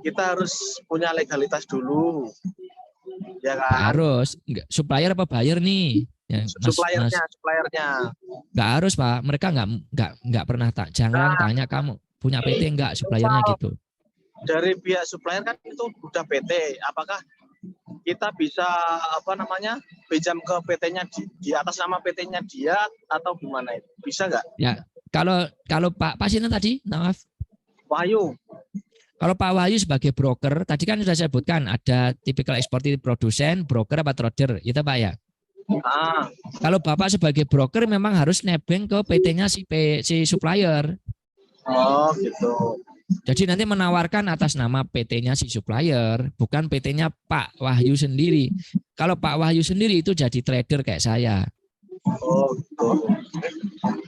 kita harus punya legalitas dulu, ya kan? Harus, nggak supplier apa buyer nih? Ya, Mas, Suppliernya. nggak harus Pak. Mereka nggak pernah jarang Nah, tanya kamu punya PT nggak suppliernya misal gitu. dari pihak supplier kan itu udah PT, apakah kita bisa apa namanya pinjam ke PT-nya di atas nama PT-nya dia atau gimana itu? Bisa nggak? Ya, kalau kalau Pak Pasina tadi, maaf, Wahyu. kalau Pak Wahyu sebagai broker, tadi kan sudah saya sebutkan ada tipikal eksportir produsen, broker apa trader, itu Pak ya. Ah, Kalau Bapak sebagai broker memang harus nebeng ke PT-nya si supplier. oh gitu. Jadi nanti menawarkan atas nama PT-nya si supplier, bukan PT-nya Pak Wahyu sendiri. Kalau Pak Wahyu sendiri itu jadi trader kayak saya. Oh gitu.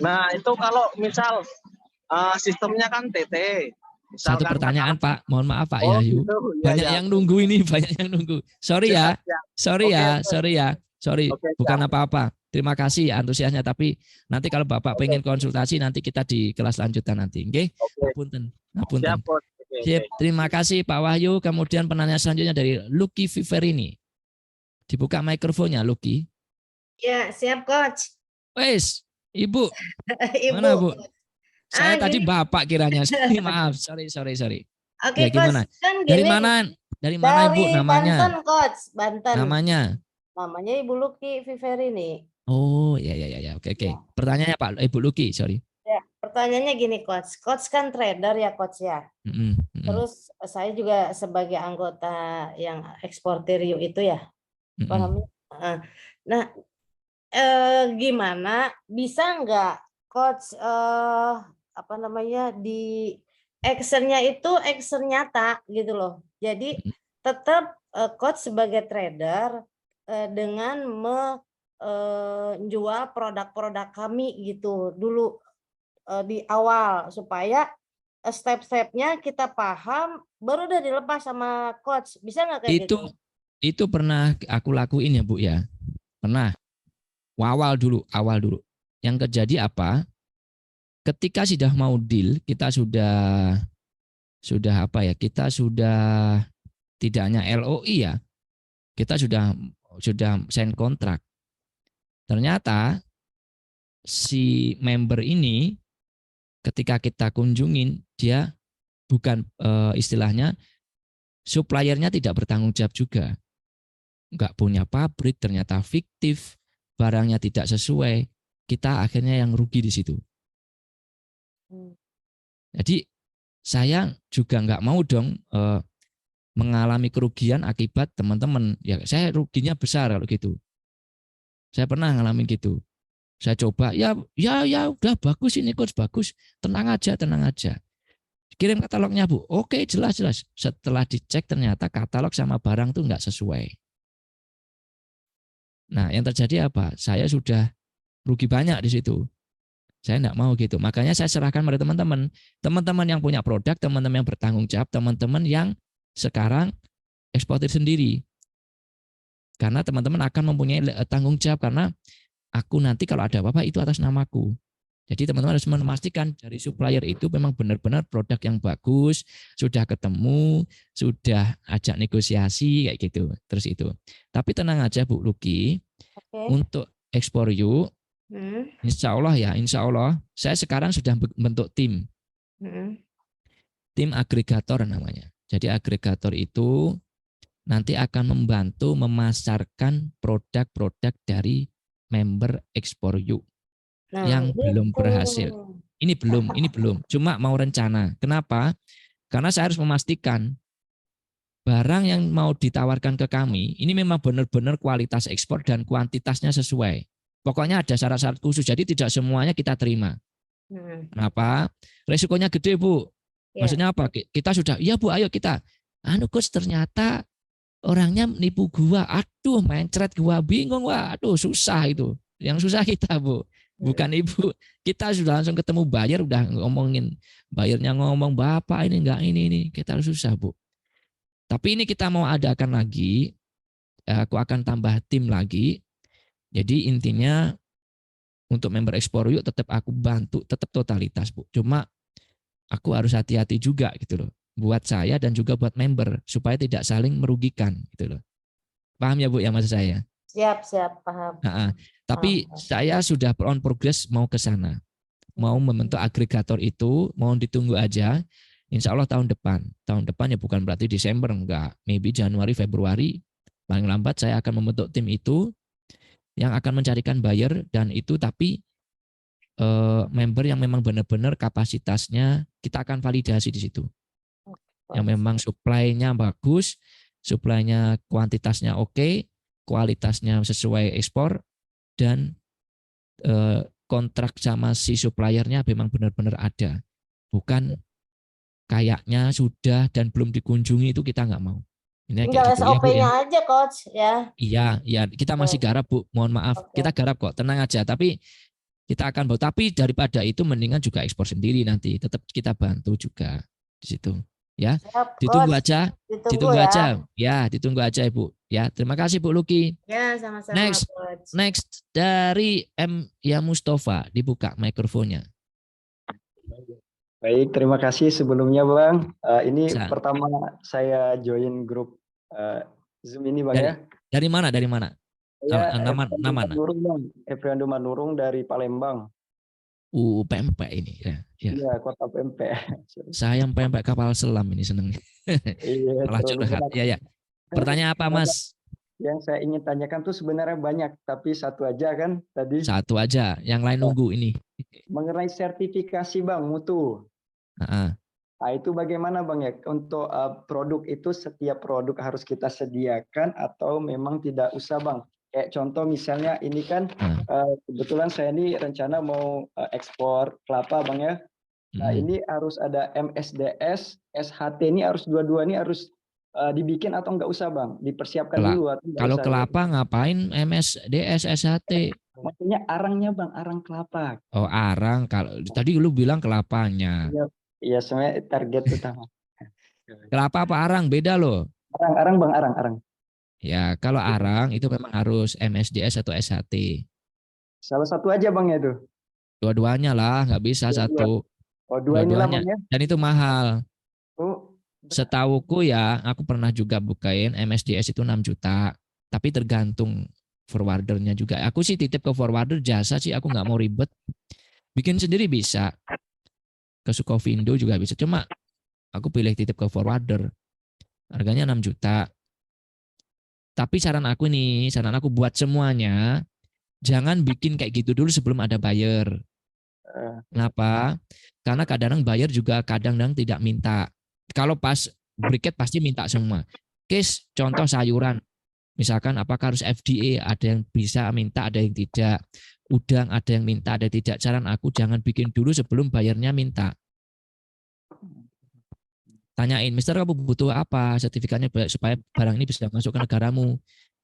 Nah itu kalau misal sistemnya kan TT, Satu misalkan pertanyaan Pak, mohon maaf Pak oh Yahyu. gitu, ya Banyak ya. yang nunggu ini, banyak yang nunggu. Sorry Siap, ya, siap. sorry Oke, ya, oke, sorry ya, sorry. oke, Bukan siap. apa-apa. Terima kasih antusiasnya, tapi nanti kalau Bapak Oke, pengen konsultasi, nanti kita di kelas lanjutan nanti. Oke, oke. ngapunten, Siap, ngapunten. Bos. Oke, oke. Sip, terima kasih Pak Wahyu. Kemudian penanya selanjutnya dari Lucky Viverini. Dibuka mikrofonnya, Lucky. Ya, siap coach. Wes, Ibu, Ibu. mana Bu? Saya tadi Gini. Bapak kiranya. Maaf, sorry. Oke, Ya coach. gimana? Kan Dari gini. mana? Dari mana Ibu Dari namanya? Banten, coach. Banten. Namanya? Namanya Ibu Luki Viverini. Oh, ya. Oke. Ya. Pertanyaannya Pak Ibu Luki, sorry. Ya, pertanyaannya gini, coach. Coach kan trader ya, coach ya. Terus saya juga sebagai anggota yang eksportir yuk itu ya. Apa namanya? Nah, gimana bisa nggak coach apa namanya di actionnya itu action nyata gitu loh. Jadi tetap coach sebagai trader dengan menjual produk-produk kami gitu dulu di awal supaya step-stepnya kita paham baru udah dilepas sama coach. Bisa nggak kayak gitu? Itu pernah aku lakuin ya Bu ya. Pernah. Awal dulu. Yang terjadi apa? Ketika sudah mau deal, kita sudah apa ya? Kita sudah tidak hanya LOI ya. Kita sudah sign kontrak. Ternyata si member ini ketika kita kunjungin dia bukan istilahnya suppliernya tidak bertanggung jawab juga. Nggak punya pabrik, ternyata fiktif, barangnya tidak sesuai, kita akhirnya yang rugi di situ. Jadi saya juga nggak mau dong mengalami kerugian akibat teman-teman. Ya saya ruginya besar kalau gitu. Saya pernah ngalamin gitu. Saya coba, ya udah bagus ini coach, bagus. Tenang aja. Kirim katalognya Bu. Oke, jelas. Setelah dicek ternyata katalog sama barang tuh nggak sesuai. Nah, yang terjadi apa? Saya sudah rugi banyak di situ. Saya enggak mau gitu. Makanya saya serahkan pada teman-teman. Teman-teman yang punya produk, teman-teman yang bertanggung jawab, teman-teman yang sekarang eksportir sendiri. Karena teman-teman akan mempunyai tanggung jawab karena aku nanti kalau ada apa-apa itu atas namaku. Jadi teman-teman harus memastikan dari supplier itu memang benar-benar produk yang bagus, sudah ketemu, sudah ajak negosiasi kayak gitu. Terus itu. Tapi tenang aja Bu Luki, untuk ekspor yuk, insya Allah saya sekarang sudah bentuk tim. Tim agregator namanya. Jadi agregator itu nanti akan membantu memasarkan produk-produk dari member ekspor yuk. Yang belum berhasil. Ini belum. Cuma mau rencana. Kenapa? Karena saya harus memastikan barang yang mau ditawarkan ke kami, ini memang benar-benar kualitas ekspor dan kuantitasnya sesuai. Pokoknya ada syarat-syarat khusus, jadi tidak semuanya kita terima. Kenapa? Resikonya gede Bu. Ya. Maksudnya apa? Kita sudah, iya Bu, ayo kita. Coach, ternyata orangnya nipu gua. Aduh, mencret gua, bingung gua. Aduh, susah itu. Yang susah kita, Bu. Bukan ibu. Kita sudah langsung ketemu buyer, udah ngomongin. Bayarnya ngomong, Bapak ini enggak ini. Kita harus susah, Bu. Tapi ini kita mau adakan lagi. Aku akan tambah tim lagi. Jadi intinya untuk member Explore Yuk tetap aku bantu, tetap totalitas, Bu. Cuma aku harus hati-hati juga gitu loh. Buat saya dan juga buat member supaya tidak saling merugikan gitu loh. Paham ya Bu ya maksud saya? Siap, paham. Tapi saya sudah on progress mau ke sana. Mau membentuk agregator itu, mau ditunggu aja. Insya Allah tahun depan. Tahun depan ya bukan berarti Desember, enggak. Maybe Januari, Februari. Paling lambat saya akan membentuk tim itu yang akan mencarikan buyer dan itu tapi member yang memang benar-benar kapasitasnya kita akan validasi di situ. Yang memang supply-nya bagus, supply-nya kuantitasnya oke, kualitasnya sesuai ekspor, dan kontrak sama si suppliernya memang benar-benar ada. Bukan kayaknya sudah dan belum dikunjungi itu kita nggak mau. Ini tinggal gitu, SOP-nya ya, aja Coach ya. Iya, kita masih garap Bu. Mohon maaf, kita garap kok, tenang aja. Tapi kita akan bawa. Tapi daripada itu mendingan juga ekspor sendiri nanti. Tetap kita bantu juga di situ. Ya, Siap, ditunggu Coach. aja. Ditunggu ya. aja. Ya, ditunggu aja Ibu. Ya, terima kasih Bu Luki. Ya, sama-sama Coach. Next dari M ya Mustafa, dibuka mikrofonnya. Baik, terima kasih sebelumnya Bang. Ini pertama saya join grup Zoom ini Bang ya. Dari mana? Ya, nama Manurung Bang. Efriando Manurung dari Palembang. PMP ini ya. Iya, kota PMP. Saya yang PMP kapal selam ini seneng. Iya, malah curhat. Ya. Pertanyaan apa Mas? Yang saya ingin tanyakan tuh sebenarnya banyak, tapi satu aja kan tadi. Satu aja, yang lain nunggu ini. Mengenai sertifikasi Bang, mutu. Nah, itu bagaimana Bang ya untuk produk itu setiap produk harus kita sediakan atau memang tidak usah Bang? Kayak contoh misalnya ini kan kebetulan saya ini rencana mau ekspor kelapa Bang ya. Nah ini harus ada MSDS, SHT ini harus dua-dua ini harus dibikin atau enggak usah Bang? Dipersiapkan dulu atau enggak kalau usah, kelapa ya? Ngapain MSDS, SHT? Maksudnya arangnya Bang, arang kelapa. Oh arang, kalau tadi lu bilang kelapanya. Iya, sebenarnya target utama. Kelapa apa arang? Beda loh. Arang Bang, arang. Ya, kalau arang itu memang harus MSDS atau SHT. Salah satu aja Bang ya itu. Dua-duanya lah, nggak bisa satu. Oh, dua-duanya. Dan itu mahal. Oh. Setauku ya, aku pernah juga bukain MSDS itu 6 juta. Tapi tergantung forwardernya juga. Aku sih titip ke forwarder jasa sih, aku nggak mau ribet. Bikin sendiri bisa. Ke Sukovindo juga bisa. Cuma aku pilih titip ke forwarder. Harganya 6 juta. Tapi saran aku buat semuanya, jangan bikin kayak gitu dulu sebelum ada buyer. Kenapa? Karena kadang-kadang buyer juga kadang-kadang tidak minta. Kalau pas briket pasti minta semua. Case contoh sayuran. Misalkan apakah harus FDA, ada yang bisa minta, ada yang tidak. Udang ada yang minta, ada yang tidak. Saran aku jangan bikin dulu sebelum bayarnya minta. Tanyain, Mister kamu butuh apa sertifikatnya supaya barang ini bisa masuk ke negaramu.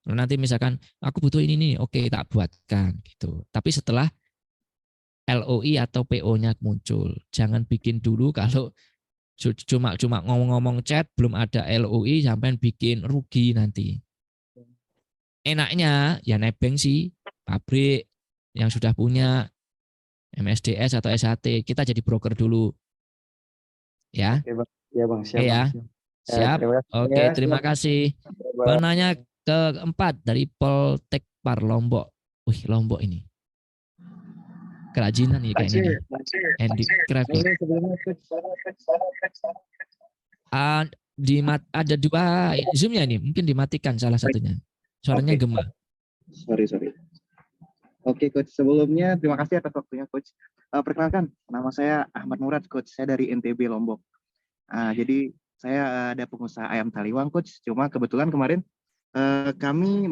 Nanti misalkan aku butuh ini nih, oke tak buatkan gitu. Tapi setelah LOI atau PO-nya muncul, jangan bikin dulu kalau cuma ngomong-ngomong chat belum ada LOI sampai bikin rugi nanti. Enaknya ya nebeng sih pabrik yang sudah punya MSDS atau SHT, kita jadi broker dulu. Ya. Ya Bang, siap. Ya. Siap. Oke, terima kasih. Penanya keempat dari Poltek Par Lombok. Wih, Lombok ini. Kerajinan nih kayaknya. Handicraft. Ada dua Zoom-nya nih, mungkin dimatikan salah satunya. Suaranya gema. Sorry. Oke, Coach. Sebelumnya terima kasih atas waktunya, Coach. Perkenalkan, nama saya Ahmad Murad, Coach. Saya dari NTB Lombok. Jadi saya ada pengusaha ayam taliwang, Coach. Cuma kebetulan kemarin kami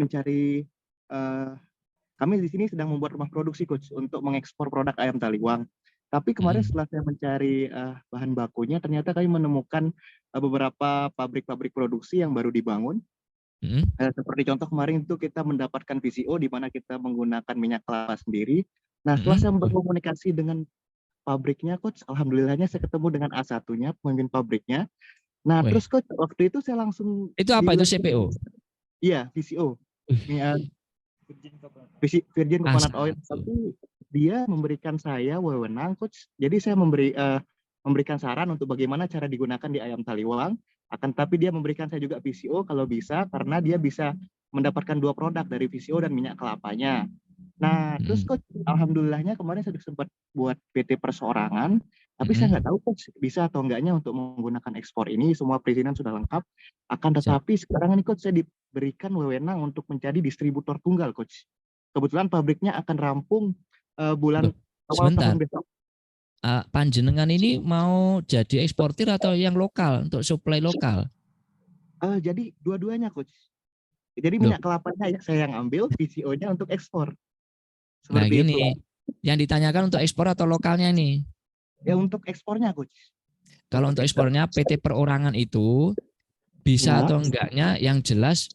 di sini sedang membuat rumah produksi, Coach, untuk mengekspor produk ayam taliwang. Tapi kemarin setelah saya mencari bahan bakunya, ternyata kami menemukan beberapa pabrik-pabrik produksi yang baru dibangun. Seperti contoh kemarin itu kita mendapatkan VCO di mana kita menggunakan minyak kelapa sendiri. Nah, setelah saya berkomunikasi dengan pabriknya, Coach, alhamdulillahnya saya ketemu dengan A1-nya, pemimpin pabriknya. Nah, terus Coach, waktu itu saya langsung... Itu apa itu CPO? Iya, VCO. Virgin Coconut Oil. Tapi dia memberikan saya wewenang, Coach. Jadi saya memberikan saran untuk bagaimana cara digunakan di ayam taliwang. Akan tapi dia memberikan saya juga VCO kalau bisa, karena dia bisa mendapatkan 2 produk dari VCO dan minyak kelapanya. Nah, terus Coach, alhamdulillahnya kemarin saya sempat buat PT perseorangan, tapi saya nggak tahu Coach bisa atau enggaknya untuk menggunakan ekspor ini, semua perizinan sudah lengkap. Akan tetapi sekarang ini Coach saya diberikan wewenang untuk menjadi distributor tunggal, Coach. Kebetulan pabriknya akan rampung bulan awal tahun besok. Panjenengan ini mau jadi eksportir atau yang lokal untuk supply lokal? Jadi dua-duanya, Coach. Jadi minyak kelapanya ya saya yang ambil, VCO-nya untuk ekspor. Nah gini, yang ditanyakan untuk ekspor atau lokalnya nih? Ya untuk ekspornya, Coach. Kalau untuk ekspornya PT perorangan itu bisa atau enggaknya, yang jelas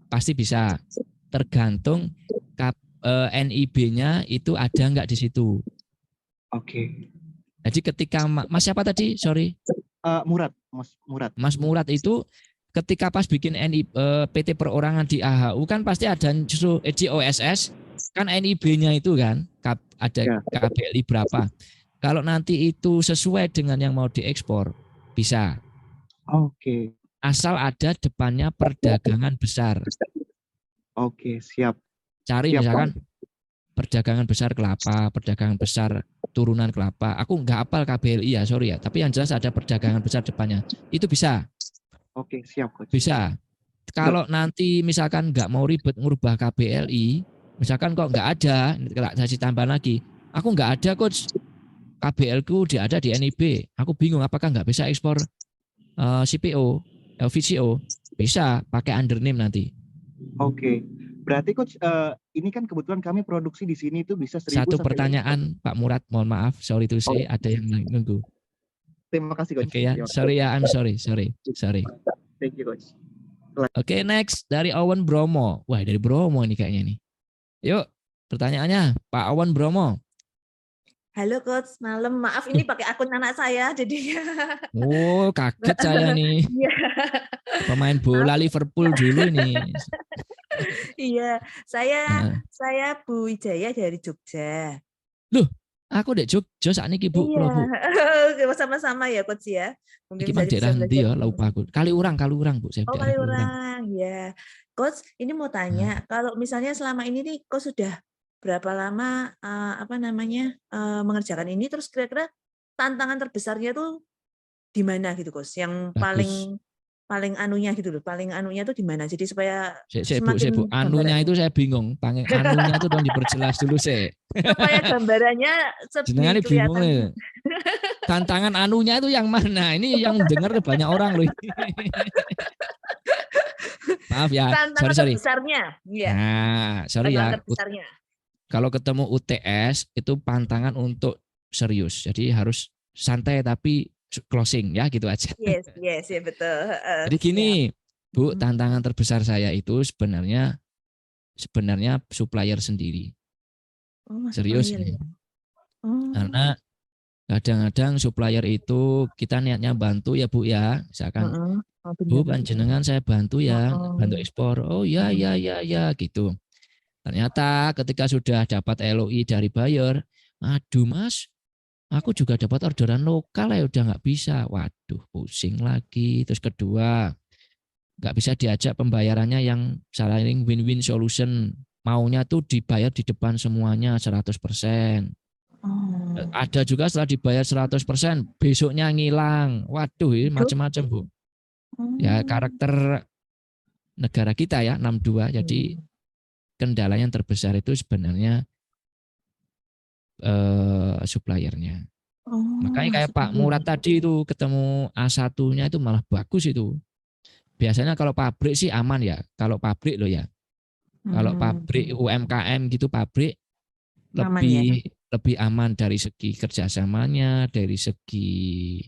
pasti bisa. Tergantung NIB-nya itu ada enggak di situ. Oke. Jadi ketika Mas siapa tadi? Sorry. Murad, Mas Murad. Mas Murad itu ketika pas bikin PT perorangan di AHU kan pasti ada justru di OSS kan NIB-nya itu kan ada KBLI berapa. Kalau nanti itu sesuai dengan yang mau diekspor bisa. Oke. Asal ada depannya perdagangan besar. Oke, siap. Cari misalkan perdagangan besar kelapa, perdagangan besar turunan kelapa. Aku nggak hafal KBLI ya, sorry ya. Tapi yang jelas ada perdagangan besar depannya. Itu bisa. Oke, siap, Coach. Bisa. Kalau nanti misalkan nggak mau ribet ngubah KBLI, misalkan kok nggak ada, kasih tambahan lagi. Aku nggak ada, Coach. KBL-ku dia ada di NIB. Aku bingung apakah nggak bisa ekspor CPO, VCO. Bisa, pakai under name nanti. Oke. Berarti Coach, ini kan kebetulan kami produksi di sini itu bisa 1000 Satu pertanyaan Pak Murad, mohon maaf, sorry to say, ada yang nunggu. Terima kasih, Coach. Oke ya, sorry ya, I'm sorry. Thank you, Coach. Oke, next dari Awan Bromo. Wah, dari Bromo ini kayaknya nih. Yuk, pertanyaannya Pak Awan Bromo. Halo Coach, malam. Maaf ini pakai akun anak saya, jadi. Oh, kaget saya nih. Pemain bola Liverpool dulu ini. Iya, saya Bu Wijaya dari Jogja. Loh, aku dek Jogja saat ini Bu. Iya, sama-sama ya Coach ya. Mungkin Pak daerah nanti ya, lupa aku. Kaliurang Bu. Saya Kaliurang, ya. Coach, ini mau tanya, kalau misalnya selama ini nih, Coach sudah berapa lama mengerjakan ini, terus kira-kira tantangan terbesarnya tuh di mana gitu, Coach? Yang paling anunya gitu loh, paling anunya tuh di mana? Jadi supaya Bu, anunya itu saya bingung. Anunya itu dong diperjelas dulu supaya gambarannya jenengan bingung nih. Tantangan anunya itu yang mana? Ini yang dengar banyak orang loh. Maaf ya. Tantangan sorry. Terbesarnya. Iya. Nah, sorry ya. Terbesarnya. Kalau ketemu UTS itu pantangan untuk serius. Jadi harus santai tapi closing ya gitu aja. Yes, ya betul. Jadi gini, Bu, tantangan terbesar saya itu sebenarnya supplier sendiri. Serius nih. Karena kadang-kadang supplier itu kita niatnya bantu ya Bu ya. Misalkan Bu panjenengan saya bantu ya, bantu ekspor. Oh ya gitu. Ternyata ketika sudah dapat LOI dari buyer, aduh Mas, aku juga dapat orderan lokal ya udah nggak bisa. Waduh, pusing lagi. Terus kedua, nggak bisa diajak pembayarannya yang saling win-win solution. Maunya tuh dibayar di depan semuanya 100%. Ada juga setelah dibayar 100%, besoknya ngilang. Waduh, ini macam-macam Bu. Ya karakter negara kita ya 62. Jadi kendala yang terbesar itu sebenarnya suppliernya. Makanya kayak Pak Murad tadi itu ketemu A1-nya itu malah bagus itu. Biasanya kalau pabrik sih aman ya. Kalau pabrik loh ya. Kalau pabrik UMKM gitu pabrik lebih lebih aman dari segi kerjasamanya, dari segi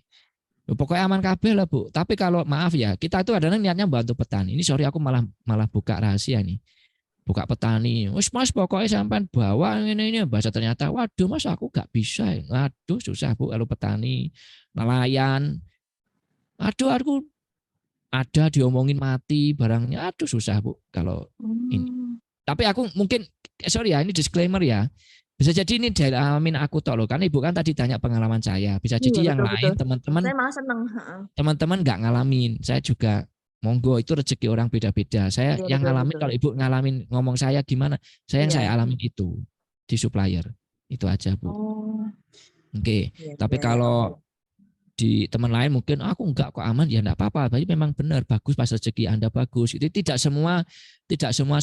pokoknya aman kabeh lah Bu. Tapi kalau maaf ya, kita itu kadang niatnya bantu petani. Ini sorry aku malah buka rahasia nih. Buka petani. Wes Mas pokoknya sampai bawa ini bahasa ternyata waduh Mas aku gak bisa. Waduh susah Bu kalau petani, nelayan. Aduh aku ada diomongin mati barangnya. Aduh susah Bu kalau ini. Tapi aku mungkin sorry ya ini disclaimer ya. Bisa jadi ini dialamin aku tok loh, karena Ibu kan tadi tanya pengalaman saya. Bisa jadi Iya, yang lain teman-teman Saya malah seneng. Heeh. teman-teman nggak ngalamin. Saya juga monggo itu rezeki orang beda-beda. Saya Iya, yang betul, ngalamin betul. kalau Ibu ngalamin ngomong saya gimana, yang Iya. saya alamin itu di supplier. Itu aja Bu. Oh, Oke. iya, Tapi iya, kalau di teman lain mungkin aku enggak kok aman ya enggak apa-apa. Tapi memang benar bagus pas rezeki Anda bagus. Itu tidak semua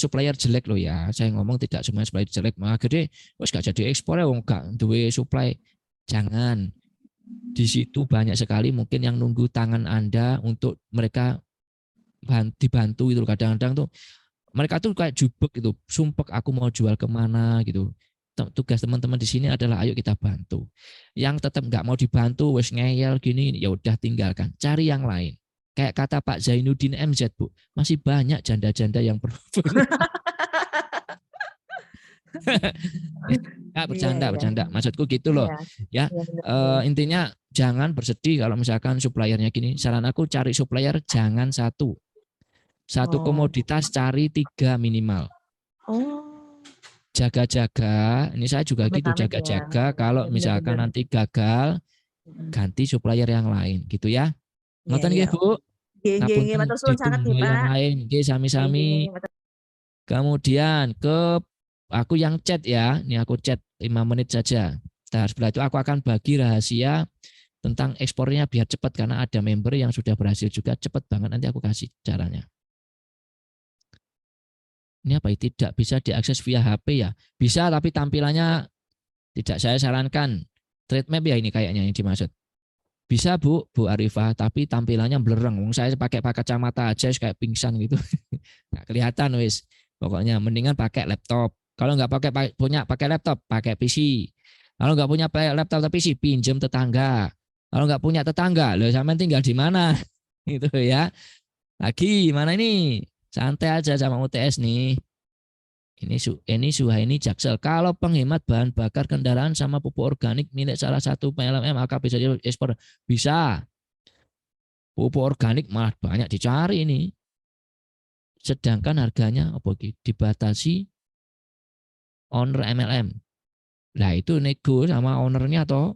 supplier jelek loh ya. Saya ngomong tidak semua supplier jelek. Maka gede wes gak jadi ekspor ya wong gak duwe supply. Jangan. Di situ banyak sekali mungkin yang nunggu tangan Anda untuk mereka dibantu itu. Kadang-kadang tuh mereka tuh kayak jubek gitu. Sumpek aku mau jual kemana gitu. Tugas teman-teman di sini adalah ayo kita bantu. Yang tetap nggak mau dibantu, wes ngeyel gini, ya udah tinggalkan, cari yang lain. Kayak kata Pak Zainuddin MZ Bu, masih banyak janda-janda yang perlu. Bercanda. Maksudku gitu loh. Ya, intinya jangan bersedih kalau misalkan suppliernya gini. Saran aku cari supplier jangan satu komoditas cari 3 minimal. Jaga-jaga, ini saya juga gitu jaga-jaga kalau misalkan nanti gagal ganti supplier yang lain gitu ya. Ngoten nggih Bu. Ngapunten ditunggu yang lain nggih sami-sami. Kemudian ke aku yang chat ya, ini aku chat 5 menit saja. Nah, setelah itu aku akan bagi rahasia tentang ekspornya biar cepat karena ada member yang sudah berhasil juga cepat banget nanti aku kasih caranya. Ini apa? Tidak bisa diakses via HP ya? Bisa tapi tampilannya tidak saya sarankan. Trade map ya ini kayaknya yang dimaksud. Bisa Bu Arifah, tapi tampilannya blereng. Saya pakai kacamata aja kayak pingsan gitu. Nggak kelihatan wis. Pokoknya mendingan pakai laptop. Kalau nggak pakai laptop, pakai PC. Kalau nggak punya laptop tapi PC, pinjam tetangga. Kalau nggak punya tetangga, loh sampean tinggal di mana? Gitu ya. Lagi mana ini? Santai aja sama UTS nih. Ini Suhaini Jaksel. Kalau penghemat bahan bakar kendaraan sama pupuk organik milik salah satu PLM maka bisa diekspor. Bisa. Pupuk organik malah banyak dicari ini. Sedangkan harganya dibatasi owner MLM. Nah itu nego sama ownernya toh.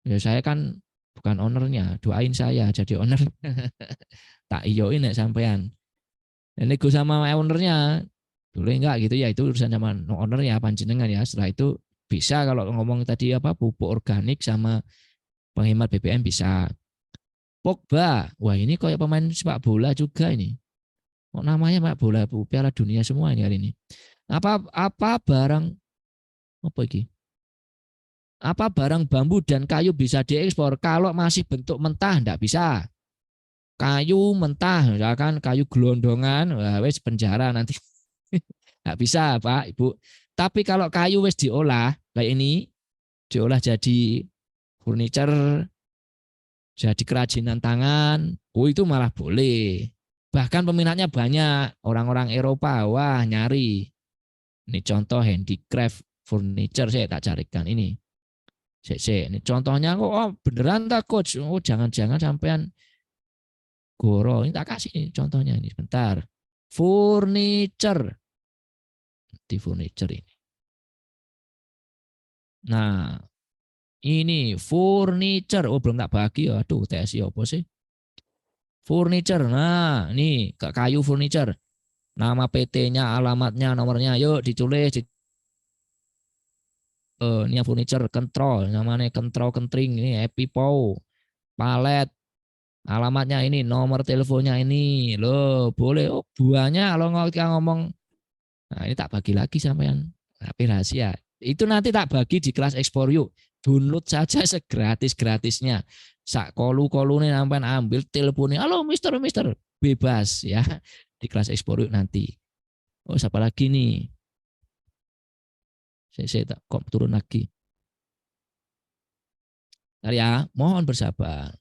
Ya saya kan bukan ownernya, doain saya jadi owner. Tak iyoin nek sampean. Nego sama ownernya. Dulu enggak gitu ya, itu urusan sama ownernya panjenengan ya. Setelah itu bisa kalau ngomong tadi pupuk organik sama penghemat BBM bisa. Pogba, wah ini kayak pemain sepak bola juga ini. Kok namanya sepak bola Piala Dunia semua ini hari ini. Apa barang apa barang bambu dan kayu bisa diekspor kalau masih bentuk mentah enggak bisa. Kayu mentah, misalkan kayu gelondongan, wes penjara nanti. Nggak bisa Pak Ibu. Tapi kalau kayu wes diolah kayak ini, diolah jadi furniture, jadi kerajinan tangan, itu malah boleh. Bahkan peminatnya banyak, orang-orang Eropa wah nyari. Ini contoh handicraft furniture saya tak carikan ini. Ini contohnya kok beneran tak coach? Oh jangan-jangan sampean goro. Ini tak kasih nih contohnya ini sebentar. Furniture. Di furniture ini. Nah, ini furniture. Oh, belum tak bagi. Aduh, TSI apa sih? Furniture. Nah, ini kayu furniture. Nama PT-nya, alamatnya, nomornya. Yuk ditulis. Ini furniture control. Namanya control kentring. Ini Epipo. Palet. Alamatnya ini, nomor teleponnya ini. Loh, boleh. Oh, buahnya kalau ngomong. Nah, ini tak bagi lagi sampean. Tapi rahasia. Itu nanti tak bagi di kelas ekspor yuk. Download saja segratis-gratisnya. Sak kolu-kolune sampean ambil teleponnya. Halo Mister. Bebas ya. Di kelas ekspor yuk nanti. Oh, siapa lagi nih? Saya tak kok turun lagi. Ya, mohon bersabar.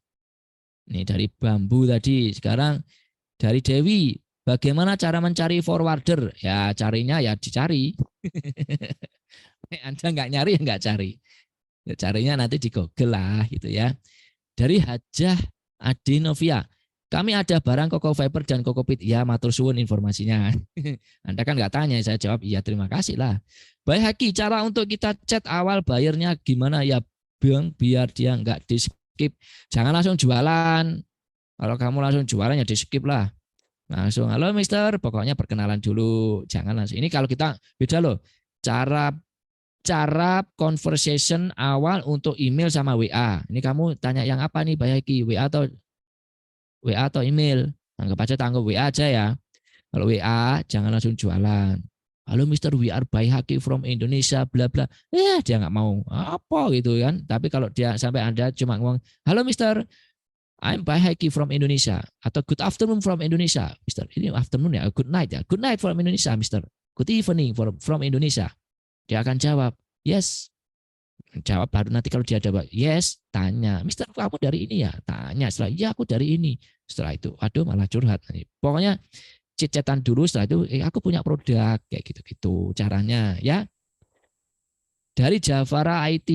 Ini dari Bambu tadi. Sekarang dari Dewi, bagaimana cara mencari forwarder? Ya carinya ya dicari. Anda nggak nyari ya nggak cari. Ya, carinya nanti di Google lah gitu ya. Dari Hajah Adinovia, kami ada barang Koko Fiber dan Kokopit. Ya matur suwun informasinya. Anda kan nggak tanya, saya jawab iya terima kasih lah. Baik Haki, cara untuk kita chat awal bayarnya gimana ya Bang, biar dia nggak di skip. Jangan langsung jualan. Kalau kamu langsung jualan ya di skip lah. Langsung, halo Mister, pokoknya perkenalan dulu. Jangan langsung. Ini kalau kita beda loh. Cara conversation awal untuk email sama WA. Ini kamu tanya yang apa nih, Bayaki? WA atau email? Anggap aja tangguh WA aja ya. Kalau WA jangan langsung jualan. Halo Mister, we are Bayaki from Indonesia, bla bla. Dia nggak mau apa gitu kan. Tapi kalau dia sampai Anda cuma ngomong, halo Mister, I'm Bayaki from Indonesia, atau good afternoon from Indonesia, Mister. Ini afternoon ya, good night ya. Good night from Indonesia, Mister. Good evening from Indonesia. Dia akan jawab, yes. Jawab baru nanti kalau dia jawab, yes, tanya, Mister, kamu dari ini ya? Tanya, setelah, ya aku dari ini. Setelah itu, aduh malah curhat. Pokoknya chat-chatan dulu, setelah itu, aku punya produk, kayak gitu-gitu caranya ya. Dari Javara IT,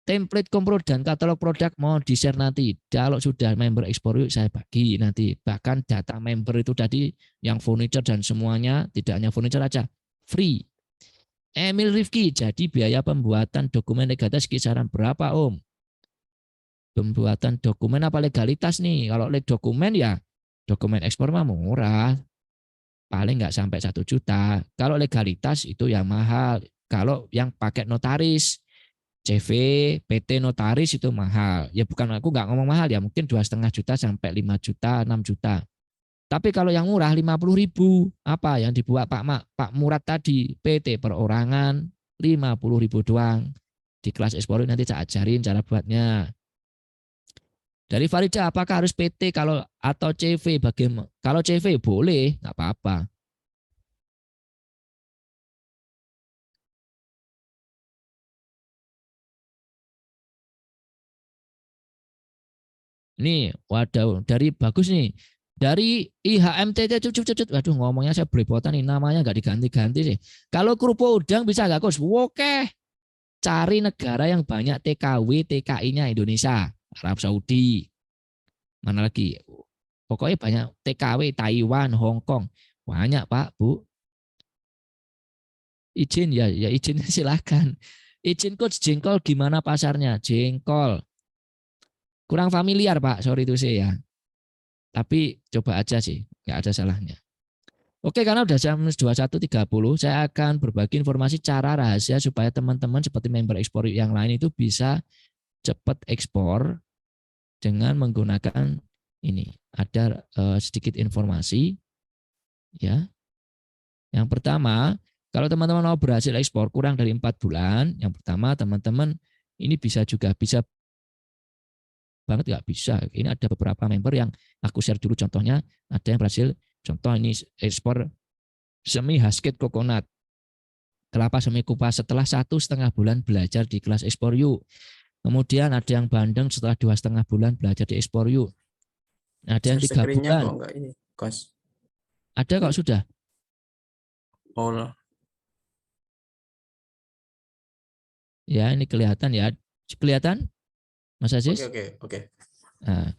template kompro dan katalog produk mau di-share nanti. Kalau sudah member Explore Yuk saya bagi nanti. Bahkan data member itu tadi yang furniture dan semuanya, tidak hanya furniture aja, free. Emil Rifki, jadi biaya pembuatan dokumen legalitas kisaran berapa Om? Pembuatan dokumen apa legalitas nih? Kalau dokumen ya dokumen ekspor mah murah, paling nggak sampai 1 juta. Kalau legalitas itu yang mahal. Kalau yang pakai notaris, CV, PT notaris itu mahal. Ya bukan, aku nggak ngomong mahal ya, mungkin 2,5 juta sampai 5 juta, 6 juta. Tapi kalau yang murah 50.000, apa yang dibuat Pak Murad tadi, PT perorangan 50.000 doang. Di kelas Explore nanti saya ajarin cara buatnya. Dari Farida, apakah harus PT kalau atau CV? Bagaimana? Kalau CV boleh, nggak apa-apa. Nih, waduh, dari bagus nih. Dari IHMTT, waduh ngomongnya saya belepotan nih, namanya nggak diganti-ganti sih. Kalau kerupuk udang bisa nggak Gus? Oke, cari negara yang banyak TKW, TKI-nya Indonesia, Arab Saudi. Mana lagi? Pokoknya banyak TKW, Taiwan, Hong Kong. Banyak Pak, Bu. Izin ya izin silakan. Izin Coach jengkol gimana pasarnya? Jengkol. Kurang familiar Pak, sorry itu sih ya. Tapi coba aja sih, nggak ada salahnya. Oke, karena udah jam 21.30, saya akan berbagi informasi cara rahasia supaya teman-teman seperti member ekspor yang lain itu bisa cepat ekspor dengan menggunakan ini. Ada sedikit informasi ya. Yang pertama, kalau teman-teman mau berhasil ekspor kurang dari 4 bulan, yang pertama teman-teman ini bisa banget nggak bisa. Ini ada beberapa member yang aku share dulu contohnya. Ada yang berhasil, contoh ini ekspor semi Hasket Coconut. Kelapa semi kupas setelah 1,5 bulan belajar di kelas Ekspor Yuk. Kemudian ada yang bandeng setelah 2,5 bulan belajar di Ekspor Yuk. Ada yang 3 bulan. Kok enggak ini, Kos? Ada kok sudah. Oh. Ya ini kelihatan ya. Kelihatan? Mas Aziz? Oke. Nah,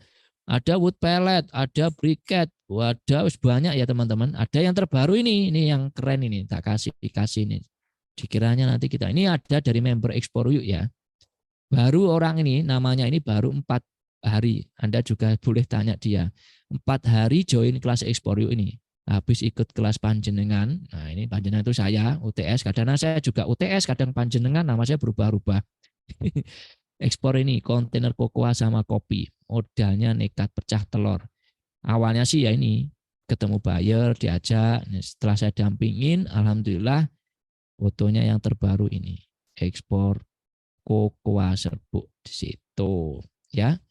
ada wood pellet, ada briquette, ada banyak ya teman-teman. Ada yang terbaru ini yang keren ini, tak kasih ini. Dikiranya nanti kita, ini ada dari member Ekspor Yuk ya. Baru orang ini, namanya ini baru 4 hari. Anda juga boleh tanya dia. 4 hari join kelas Ekspor Yuk ini. Habis ikut kelas panjenengan, nah ini panjenengan itu saya, UTS. Kadang saya juga UTS, kadang panjenengan, nama saya berubah-ubah. Ekspor ini kontainer kokoa sama kopi, modalnya nekat pecah telur. Awalnya sih ya ini ketemu buyer diajak, setelah saya dampingin, alhamdulillah fotonya yang terbaru ini ekspor kokoa serbuk di situ ya.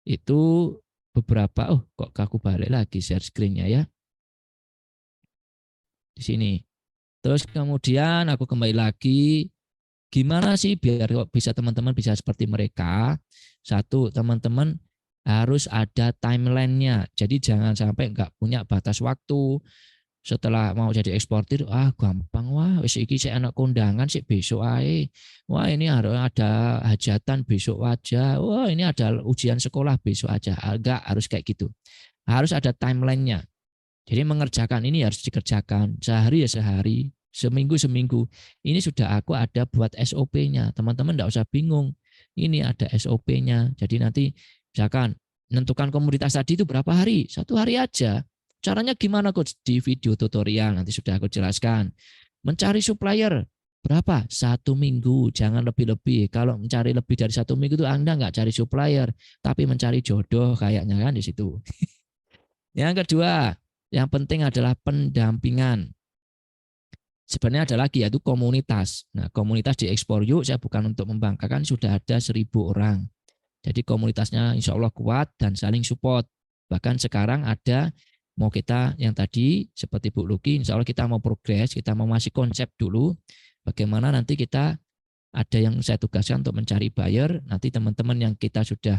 Itu beberapa kok aku balik lagi share screen-nya ya di sini. Terus kemudian aku kembali lagi Gimana sih biar kok bisa teman-teman bisa seperti mereka? Satu, teman-teman harus ada timeline-nya. Jadi jangan sampai nggak punya batas waktu. Setelah mau jadi eksportir, gampang, wah wis iki saya anak kondangan sih besok ae. Wah ini harus ada hajatan besok aja. Wah ini ada ujian sekolah besok aja. Enggak harus kayak gitu. Harus ada timeline-nya. Jadi mengerjakan ini harus dikerjakan sehari ya sehari, seminggu seminggu. Ini sudah aku ada buat SOP-nya. Teman-teman enggak usah bingung. Ini ada SOP-nya. Jadi nanti misalkan menentukan komoditas tadi itu berapa hari? 1 hari aja. Caranya gimana Coach? Di video tutorial nanti sudah aku jelaskan. Mencari supplier berapa? 1 minggu, jangan lebih-lebih. Kalau mencari lebih dari 1 minggu itu Anda nggak cari supplier, tapi mencari jodoh kayaknya kan di situ. Yang kedua, yang penting adalah pendampingan. Sebenarnya ada lagi yaitu komunitas. Nah, komunitas di Ekspor Yuk saya bukan untuk membanggakan, sudah ada 1.000 orang. Jadi komunitasnya insya Allah kuat dan saling support. Bahkan sekarang ada mau kita yang tadi seperti Bu Luki, insya Allah kita mau progres, kita mau masih konsep dulu. Bagaimana nanti kita ada yang saya tugaskan untuk mencari buyer, nanti teman-teman yang kita sudah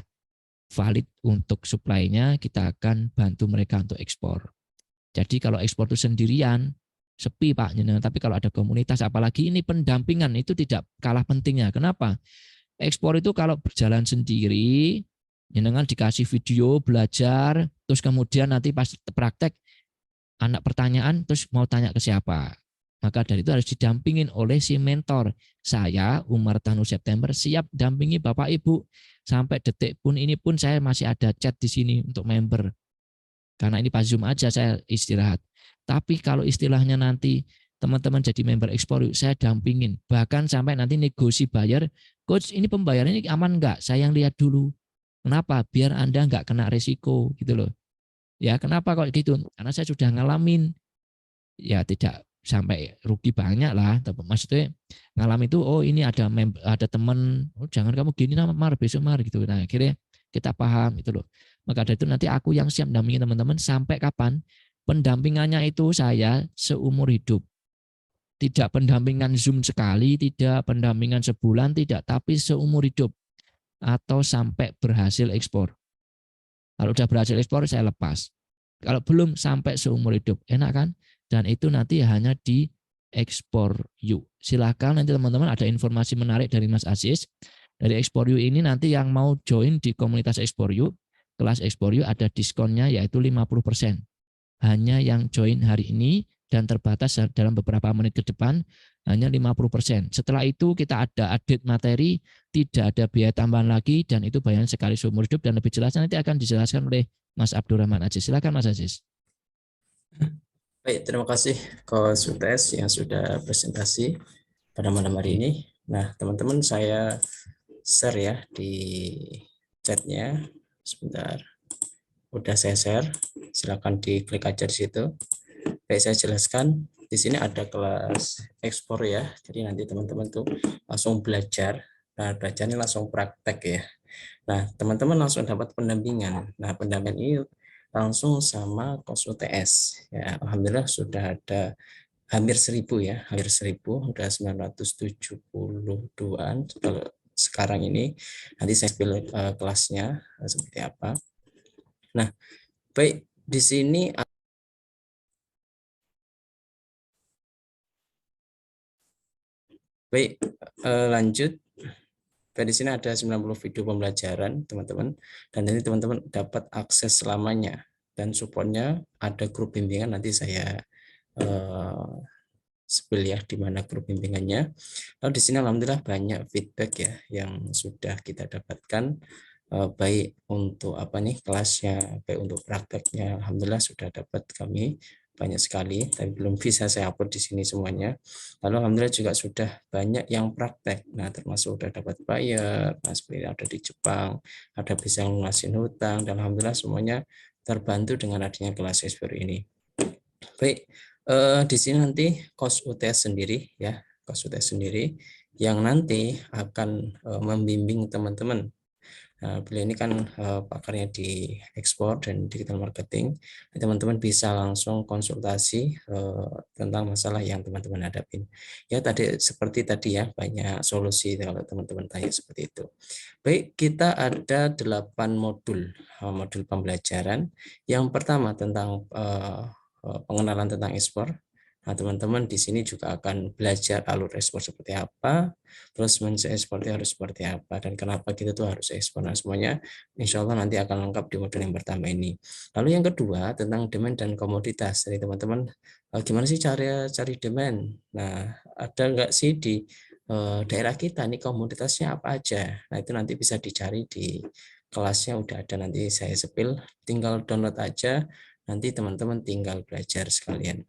valid untuk supply-nya, kita akan bantu mereka untuk ekspor. Jadi kalau ekspor itu sendirian, sepi Pak. Tapi kalau ada komunitas, apalagi ini pendampingan, itu tidak kalah pentingnya. Kenapa? Ekspor itu kalau berjalan sendiri, jenengan dikasih video, belajar, terus kemudian nanti pas praktek, anak pertanyaan, terus mau tanya ke siapa? Maka dari itu harus didampingin oleh si mentor. Saya, Umar Tanu September, siap dampingi Bapak Ibu. Sampai detik pun ini pun saya masih ada chat di sini untuk member. Karena ini pas Zoom aja saya istirahat. Tapi kalau istilahnya nanti teman-teman jadi member Ekspor Yuk, saya dampingin. Bahkan sampai nanti negosi bayar, Coach ini pembayaran ini aman enggak? Saya yang lihat dulu. Kenapa? Biar Anda enggak kena resiko gitu loh. Ya kenapa kok gitu? Karena saya sudah ngalamin. Ya tidak sampai rugi banyak lah. Maksudnya ngalamin itu, oh ini ada teman, oh, jangan kamu gini Mar, besok Mar gitu. Nah akhirnya kita paham itu loh. Maka dari itu nanti aku yang siap dampingin teman-teman sampai kapan? Pendampingannya itu saya seumur hidup. Tidak pendampingan Zoom sekali, tidak pendampingan sebulan, tidak, tapi seumur hidup atau sampai berhasil ekspor. Kalau udah berhasil ekspor saya lepas. Kalau belum sampai seumur hidup, enak kan? Dan itu nanti hanya di Ekspor Yuk. Silakan nanti teman-teman ada informasi menarik dari Mas Aziz. Dari Ekspor Yuk ini nanti yang mau join di komunitas Ekspor Yuk, kelas Ekspor Yuk ada diskonnya yaitu 50%. Hanya yang join hari ini dan terbatas dalam beberapa menit ke depan hanya 50%. Setelah itu kita ada update materi, tidak ada biaya tambahan lagi dan itu bayaran sekali seumur hidup dan lebih jelasnya nanti akan dijelaskan oleh Mas Abdurrahman Aziz. Silakan Mas Aziz. Baik, terima kasih Coach UTS yang sudah presentasi pada malam hari ini. Nah, teman-teman saya share ya di chatnya. Sebentar. Udah saya share. Silakan diklik aja di situ. Baik, saya jelaskan. Di sini ada kelas ekspor ya. Jadi nanti teman-teman tuh langsung belajar. Nah, belajarnya langsung praktek ya. Nah, teman-teman langsung dapat pendampingan. Nah, pendampingan ini langsung sama Coach UTS. Ya, alhamdulillah sudah ada hampir 1.000 ya, hampir 1.000, udah 972-an kalau sekarang ini. Nanti saya pilih kelasnya seperti apa. Nah, baik di sini baik lanjut. Di sini ada 90 video pembelajaran, teman-teman. Dan ini teman-teman dapat akses selamanya. Dan supportnya ada grup bimbingan, nanti saya spill ya di mana grup bimbingannya. Lalu di sini alhamdulillah banyak feedback ya yang sudah kita dapatkan, baik untuk apa nih kelasnya, baik untuk prakteknya. Alhamdulillah sudah dapat kami banyak sekali, tapi belum bisa saya upload di sini semuanya. Lalu alhamdulillah juga sudah banyak yang praktek. Nah, termasuk sudah dapat buyer, nah seperti ada di Jepang, ada bisa lunasin hutang, dan alhamdulillah semuanya terbantu dengan adanya kelas Ekspor ini. Baik, di sini nanti Coach UTS sendiri ya, Coach UTS sendiri yang nanti akan membimbing teman-teman. Beliau ini kan pakarnya di ekspor dan digital marketing. Teman-teman bisa langsung konsultasi tentang masalah yang teman-teman hadapin. Ya seperti tadi ya, banyak solusi kalau teman-teman tanya seperti itu. Baik, kita ada 8 modul pembelajaran. Yang pertama tentang pengenalan tentang ekspor. Nah, teman-teman di sini juga akan belajar alur ekspor seperti apa, terus ekspornya harus seperti apa, dan kenapa kita tuh harus ekspor. Nah, semuanya insya Allah nanti akan lengkap di modul yang pertama ini. Lalu yang kedua tentang demand dan komoditas. Jadi teman-teman gimana sih cara cari demand? Nah, ada nggak sih di daerah kita nih komoditasnya apa aja? Nah, itu nanti bisa dicari di kelasnya, udah ada nanti saya sepil, tinggal download aja, nanti teman-teman tinggal belajar sekalian.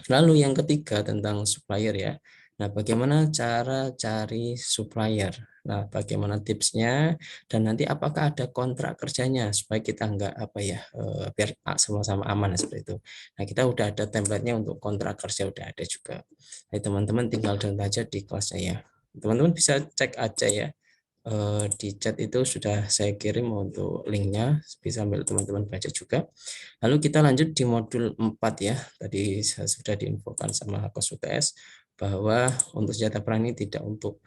Lalu yang ketiga tentang supplier ya. Nah, bagaimana cara cari supplier? Nah, bagaimana tipsnya? Dan nanti apakah ada kontrak kerjanya supaya kita enggak biar sama-sama aman seperti itu. Nah, kita udah ada template-nya untuk kontrak kerja, udah ada juga. Jadi teman-teman tinggal download aja di kelasnya ya. Teman-teman bisa cek aja ya. Di chat itu sudah saya kirim untuk linknya, bisa ambil teman-teman baca juga. Lalu kita lanjut di modul 4 ya. Tadi sudah diinfokan sama Coach UTS bahwa untuk senjata perang ini tidak untuk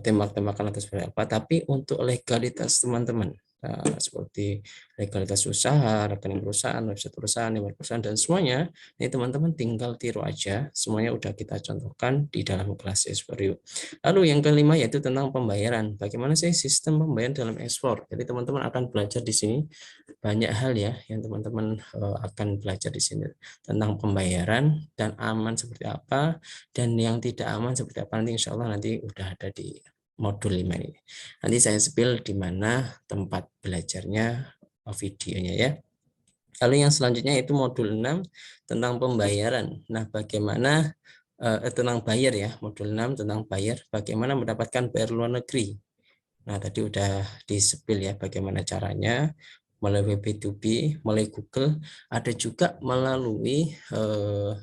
tembak-tembakan atau seperti apa, tapi untuk legalitas teman-teman. Nah, seperti legalitas usaha, rekening perusahaan, website perusahaan, email perusahaan, dan semuanya. Ini teman-teman tinggal tiru aja. Semuanya udah kita contohkan di dalam kelas Explore. Lalu yang kelima yaitu tentang pembayaran. Bagaimana sih sistem pembayaran dalam ekspor? Jadi teman-teman akan belajar di sini banyak hal ya yang teman-teman akan belajar di sini tentang pembayaran dan aman seperti apa, dan yang tidak aman seperti apa nanti insya Allah nanti udah ada di modul 5 ini. Nanti saya spill di mana tempat belajarnya, videonya ya. Lalu yang selanjutnya itu modul 6 tentang pembayaran. Nah, bagaimana tentang bayar ya, modul 6 tentang bayar, bagaimana mendapatkan bayar luar negeri. Nah, tadi udah di-spill ya bagaimana caranya melalui B2B, melalui Google, ada juga melalui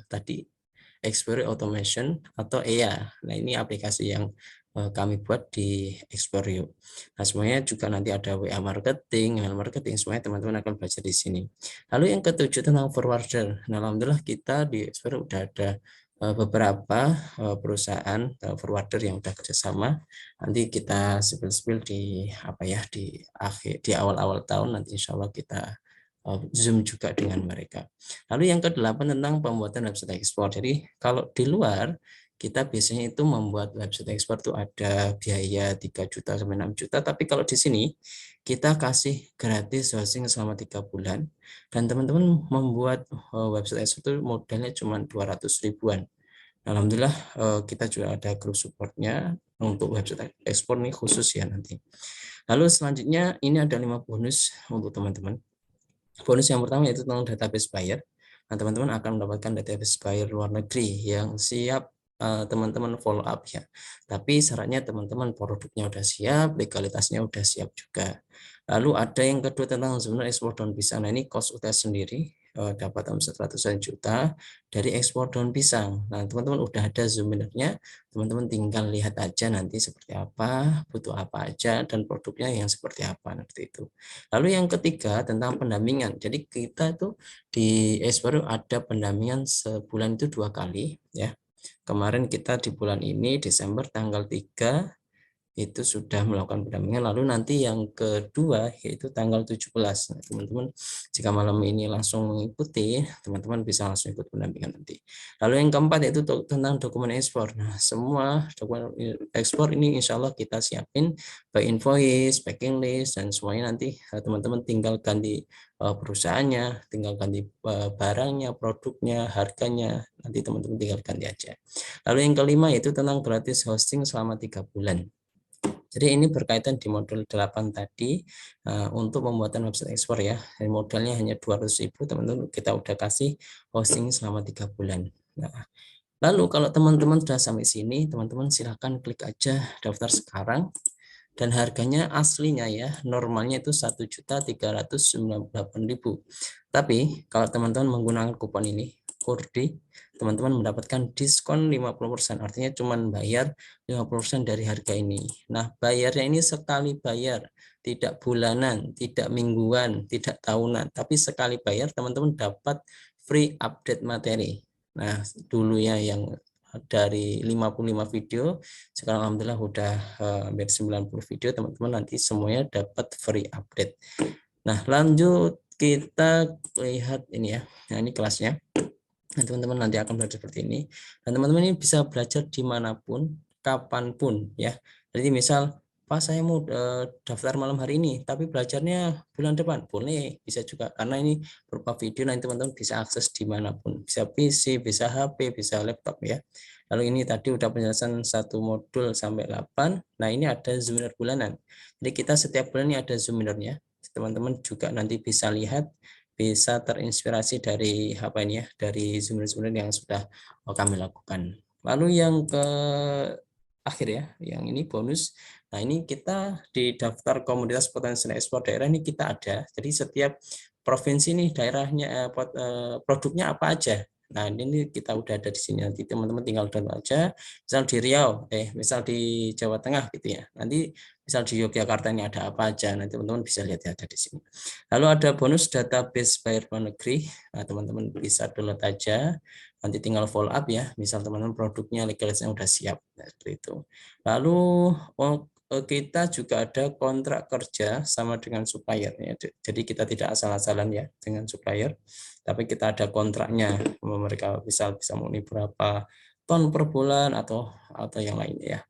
tadi Explore Automation atau EA. Nah, ini aplikasi yang kami buat di Explore. Nah, semuanya juga nanti ada WA marketing, email marketing, semuanya teman-teman akan belajar di sini. Lalu yang ketujuh tentang forwarder. Nah, alhamdulillah kita di Explore udah ada beberapa perusahaan forwarder yang udah kerjasama. Nanti kita spill di di awal-awal tahun, nanti insya Allah kita Zoom juga dengan mereka. Lalu yang ke-8 tentang pembuatan website ekspor. Jadi kalau di luar kita biasanya itu membuat website ekspor itu ada biaya 3 juta sampai 6 juta, tapi kalau di sini kita kasih gratis hosting selama 3 bulan, dan teman-teman membuat website ekspor itu modalnya cuma 200 ribuan. Alhamdulillah kita juga ada grup supportnya untuk website ekspor ini khusus ya nanti. Lalu selanjutnya ini ada 5 bonus untuk teman-teman. Bonus yang pertama yaitu tentang database buyer. Nah, teman-teman akan mendapatkan database buyer luar negeri yang siap teman-teman follow up ya. Tapi syaratnya teman-teman produknya udah siap, legalitasnya udah siap juga. Lalu ada yang kedua tentang Zoomer ekspor daun pisang. Nah, ini cost UTS sendiri dapat omset ratusan juta dari ekspor daun pisang. Nah, teman-teman udah ada Zoomernya, teman-teman tinggal lihat aja nanti seperti apa, butuh apa aja, dan produknya yang seperti apa nanti itu. Lalu yang ketiga tentang pendampingan. Jadi kita tuh di Explore ada pendampingan sebulan itu 2 kali ya. Kemarin kita di bulan ini Desember tanggal 3 itu sudah melakukan pendampingan. Lalu nanti yang kedua yaitu tanggal 17. Nah, teman-teman jika malam ini langsung mengikuti, teman-teman bisa langsung ikut pendampingan nanti. Lalu yang keempat yaitu tentang dokumen ekspor. Nah, semua dokumen ekspor ini insya Allah kita siapin by invoice, packing list, dan semuanya nanti teman-teman tinggal ganti perusahaannya, tinggal ganti barangnya, produknya, harganya, nanti teman-teman tinggal ganti aja. Lalu yang kelima yaitu tentang gratis hosting selama 3 bulan. Jadi ini berkaitan di modul 8 tadi untuk pembuatan website ekspor ya. Dan modalnya hanya 200.000, teman-teman kita udah kasih hosting selama 3 bulan. Nah, lalu kalau teman-teman sudah sampai sini, teman-teman silahkan klik aja daftar sekarang. Dan harganya aslinya ya, normalnya itu 1.398.000. Tapi kalau teman-teman menggunakan kupon ini, KURDI, teman-teman mendapatkan diskon 50%, artinya cuma bayar 50% dari harga ini. Nah, bayarnya ini sekali bayar, tidak bulanan, tidak mingguan, tidak tahunan, tapi sekali bayar teman-teman dapat free update materi. Nah, dulu ya yang dari 55 video, sekarang alhamdulillah udah hampir 90 video, teman-teman nanti semuanya dapat free update. Nah, lanjut kita lihat ini ya. Nah, ini kelasnya. Nah, teman-teman nanti akan belajar seperti ini. Dan teman-teman ini bisa belajar dimanapun, kapanpun ya. Jadi misal, Pak saya mau daftar malam hari ini, tapi belajarnya bulan depan, boleh, bisa juga. Karena ini berupa video, nanti teman-teman bisa akses dimanapun. Bisa PC, bisa HP, bisa laptop ya. Lalu ini tadi udah penjelasan 1 modul sampai 8. Nah ini ada Zoominar bulanan. Jadi kita setiap bulan ini ada Zoominarnya. Teman-teman juga nanti bisa lihat, bisa terinspirasi dari apa ini ya, dari Zoominar yang sudah kami lakukan. Lalu yang ke akhir ya, yang ini bonus. Nah ini kita di daftar komunitas potensial ekspor daerah ini kita ada. Jadi setiap provinsi nih daerahnya produknya apa aja. Nah ini kita udah ada di sini, nanti teman-teman tinggal download aja. Misal di Riau, misal di Jawa Tengah gitu ya. Nanti misal di Yogyakarta ini ada apa aja, nanti teman-teman bisa lihat ya, ada di sini. Lalu ada bonus database buyer luar negeri. Nah teman-teman bisa download aja. Nanti tinggal follow up ya. Misal teman-teman produknya legalisnya udah siap, nah, seperti itu. Lalu kita juga ada kontrak kerja sama dengan supplier ya. Jadi kita tidak asal-asalan ya dengan supplier, tapi kita ada kontraknya. Mereka bisa memenuhi berapa ton per bulan atau yang lain ya.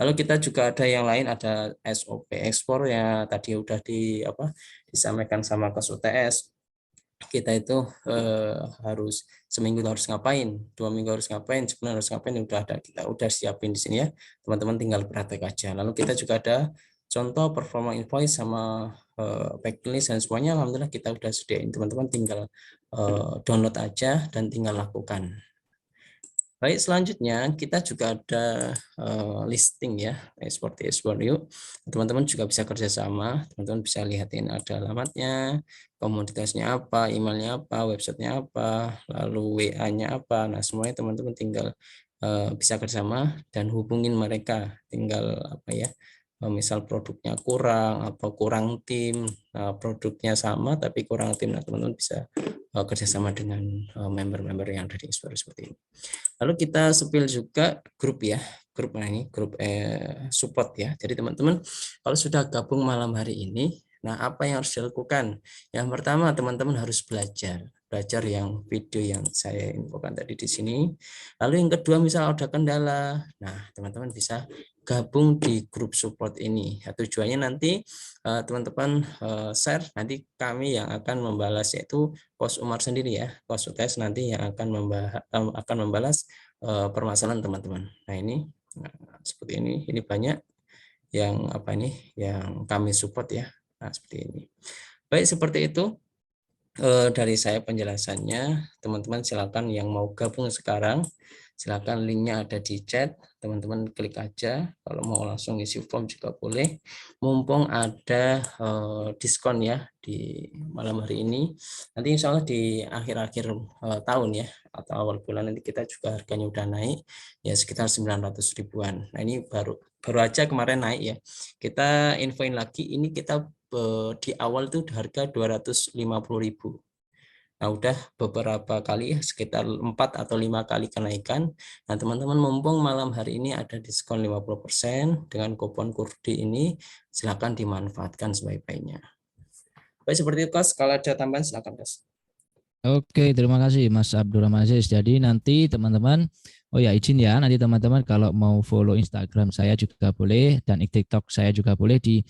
Lalu kita juga ada yang lain, ada SOP ekspor ya, tadi udah disampaikan sama Kos UTS. Kita itu harus seminggu harus ngapain, 2 minggu harus ngapain, sebulan harus ngapain, kita udah siapin di sini ya, teman-teman tinggal praktek aja. Lalu kita juga ada contoh performa invoice sama backlist dan semuanya alhamdulillah kita udah sediain, teman-teman tinggal download aja dan tinggal lakukan. Baik, selanjutnya kita juga ada listing ya, seperti ekspor yuk. Teman-teman juga bisa kerjasama, teman-teman bisa lihatin ada alamatnya, komoditasnya apa, emailnya apa, websitenya apa, lalu WA-nya apa. Nah semuanya teman-teman tinggal bisa kerjasama dan hubungin mereka, tinggal misal produknya kurang atau kurang tim, produknya sama tapi kurang tim, nah teman-teman bisa kerjasama dengan member-member yang ada di Explorer seperti ini. Lalu kita sepil juga grup ya, grup ini grup support ya. Jadi teman-teman kalau sudah gabung malam hari ini, nah apa yang harus dilakukan? Yang pertama teman-teman harus belajar yang video yang saya infokan tadi di sini. Lalu yang kedua misal ada kendala, nah teman-teman bisa gabung di grup support ini. Ya, tujuannya nanti teman-teman share, nanti kami yang akan membalas, yaitu Kos Umar sendiri ya, Kos UTS nanti yang akan membalas permasalahan teman-teman. Nah ini seperti ini banyak yang yang kami support ya. Nah seperti ini. Baik, seperti itu dari saya penjelasannya. Teman-teman silakan yang mau gabung sekarang, silakan linknya ada di chat, teman-teman klik aja. Kalau mau langsung isi form juga boleh, mumpung ada diskon ya di malam hari ini. Nanti insya Allah di akhir-akhir tahun ya atau awal bulan nanti kita juga harganya udah naik ya, sekitar 900 ribuan. Nah ini baru aja kemarin naik ya. Kita infoin lagi, ini kita di awal itu harga 250.000. Nah, udah beberapa kali sekitar 4 atau 5 kali kenaikan. Nah, teman-teman mumpung malam hari ini ada diskon 50% dengan kupon Kurdi ini, silakan dimanfaatkan sebaik-baiknya. Baik, seperti itu Kos, kalau ada tambahan silakan Kos. Oke, terima kasih Mas Abdurrahman Aziz. Jadi nanti teman-teman, izin ya, nanti teman-teman kalau mau follow Instagram saya juga boleh dan TikTok saya juga boleh di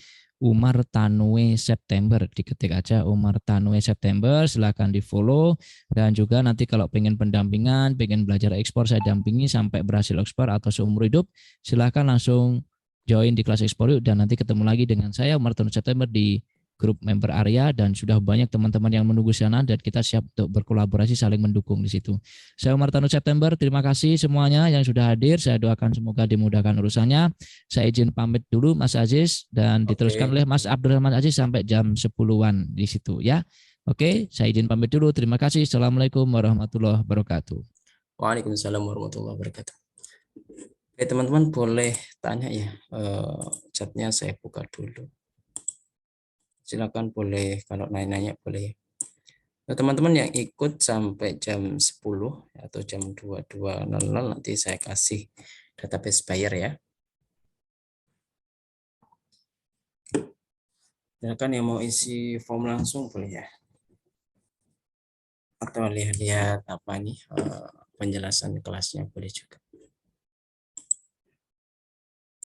Umar Tanwe September, diketik aja Umar Tanwe September, silakan di follow. Dan juga nanti kalau pengen pendampingan, pengen belajar ekspor, saya dampingi sampai berhasil ekspor atau seumur hidup, silakan langsung join di kelas ekspor yuk. Dan nanti ketemu lagi dengan saya Umar Tanwe September di grup member area, dan sudah banyak teman-teman yang menunggu sana dan kita siap untuk berkolaborasi saling mendukung di situ. Saya Umar Tanwe September, terima kasih semuanya yang sudah hadir. Saya doakan semoga dimudahkan urusannya. Saya izin pamit dulu Mas Aziz dan diteruskan oleh Mas Abdurrahman Aziz sampai jam 10-an di situ ya. Oke, saya izin pamit dulu. Terima kasih. Assalamualaikum warahmatullahi wabarakatuh. Waalaikumsalam warahmatullahi wabarakatuh. Oke, teman-teman boleh tanya ya. Chatnya saya buka dulu. Silakan boleh, kalau nanya-nanya boleh. Nah, teman-teman yang ikut sampai jam 10 atau jam 22.00 nanti saya kasih database buyer ya. Silakan yang mau isi form langsung boleh ya. Atau lihat-lihat apa nih penjelasan kelasnya boleh juga.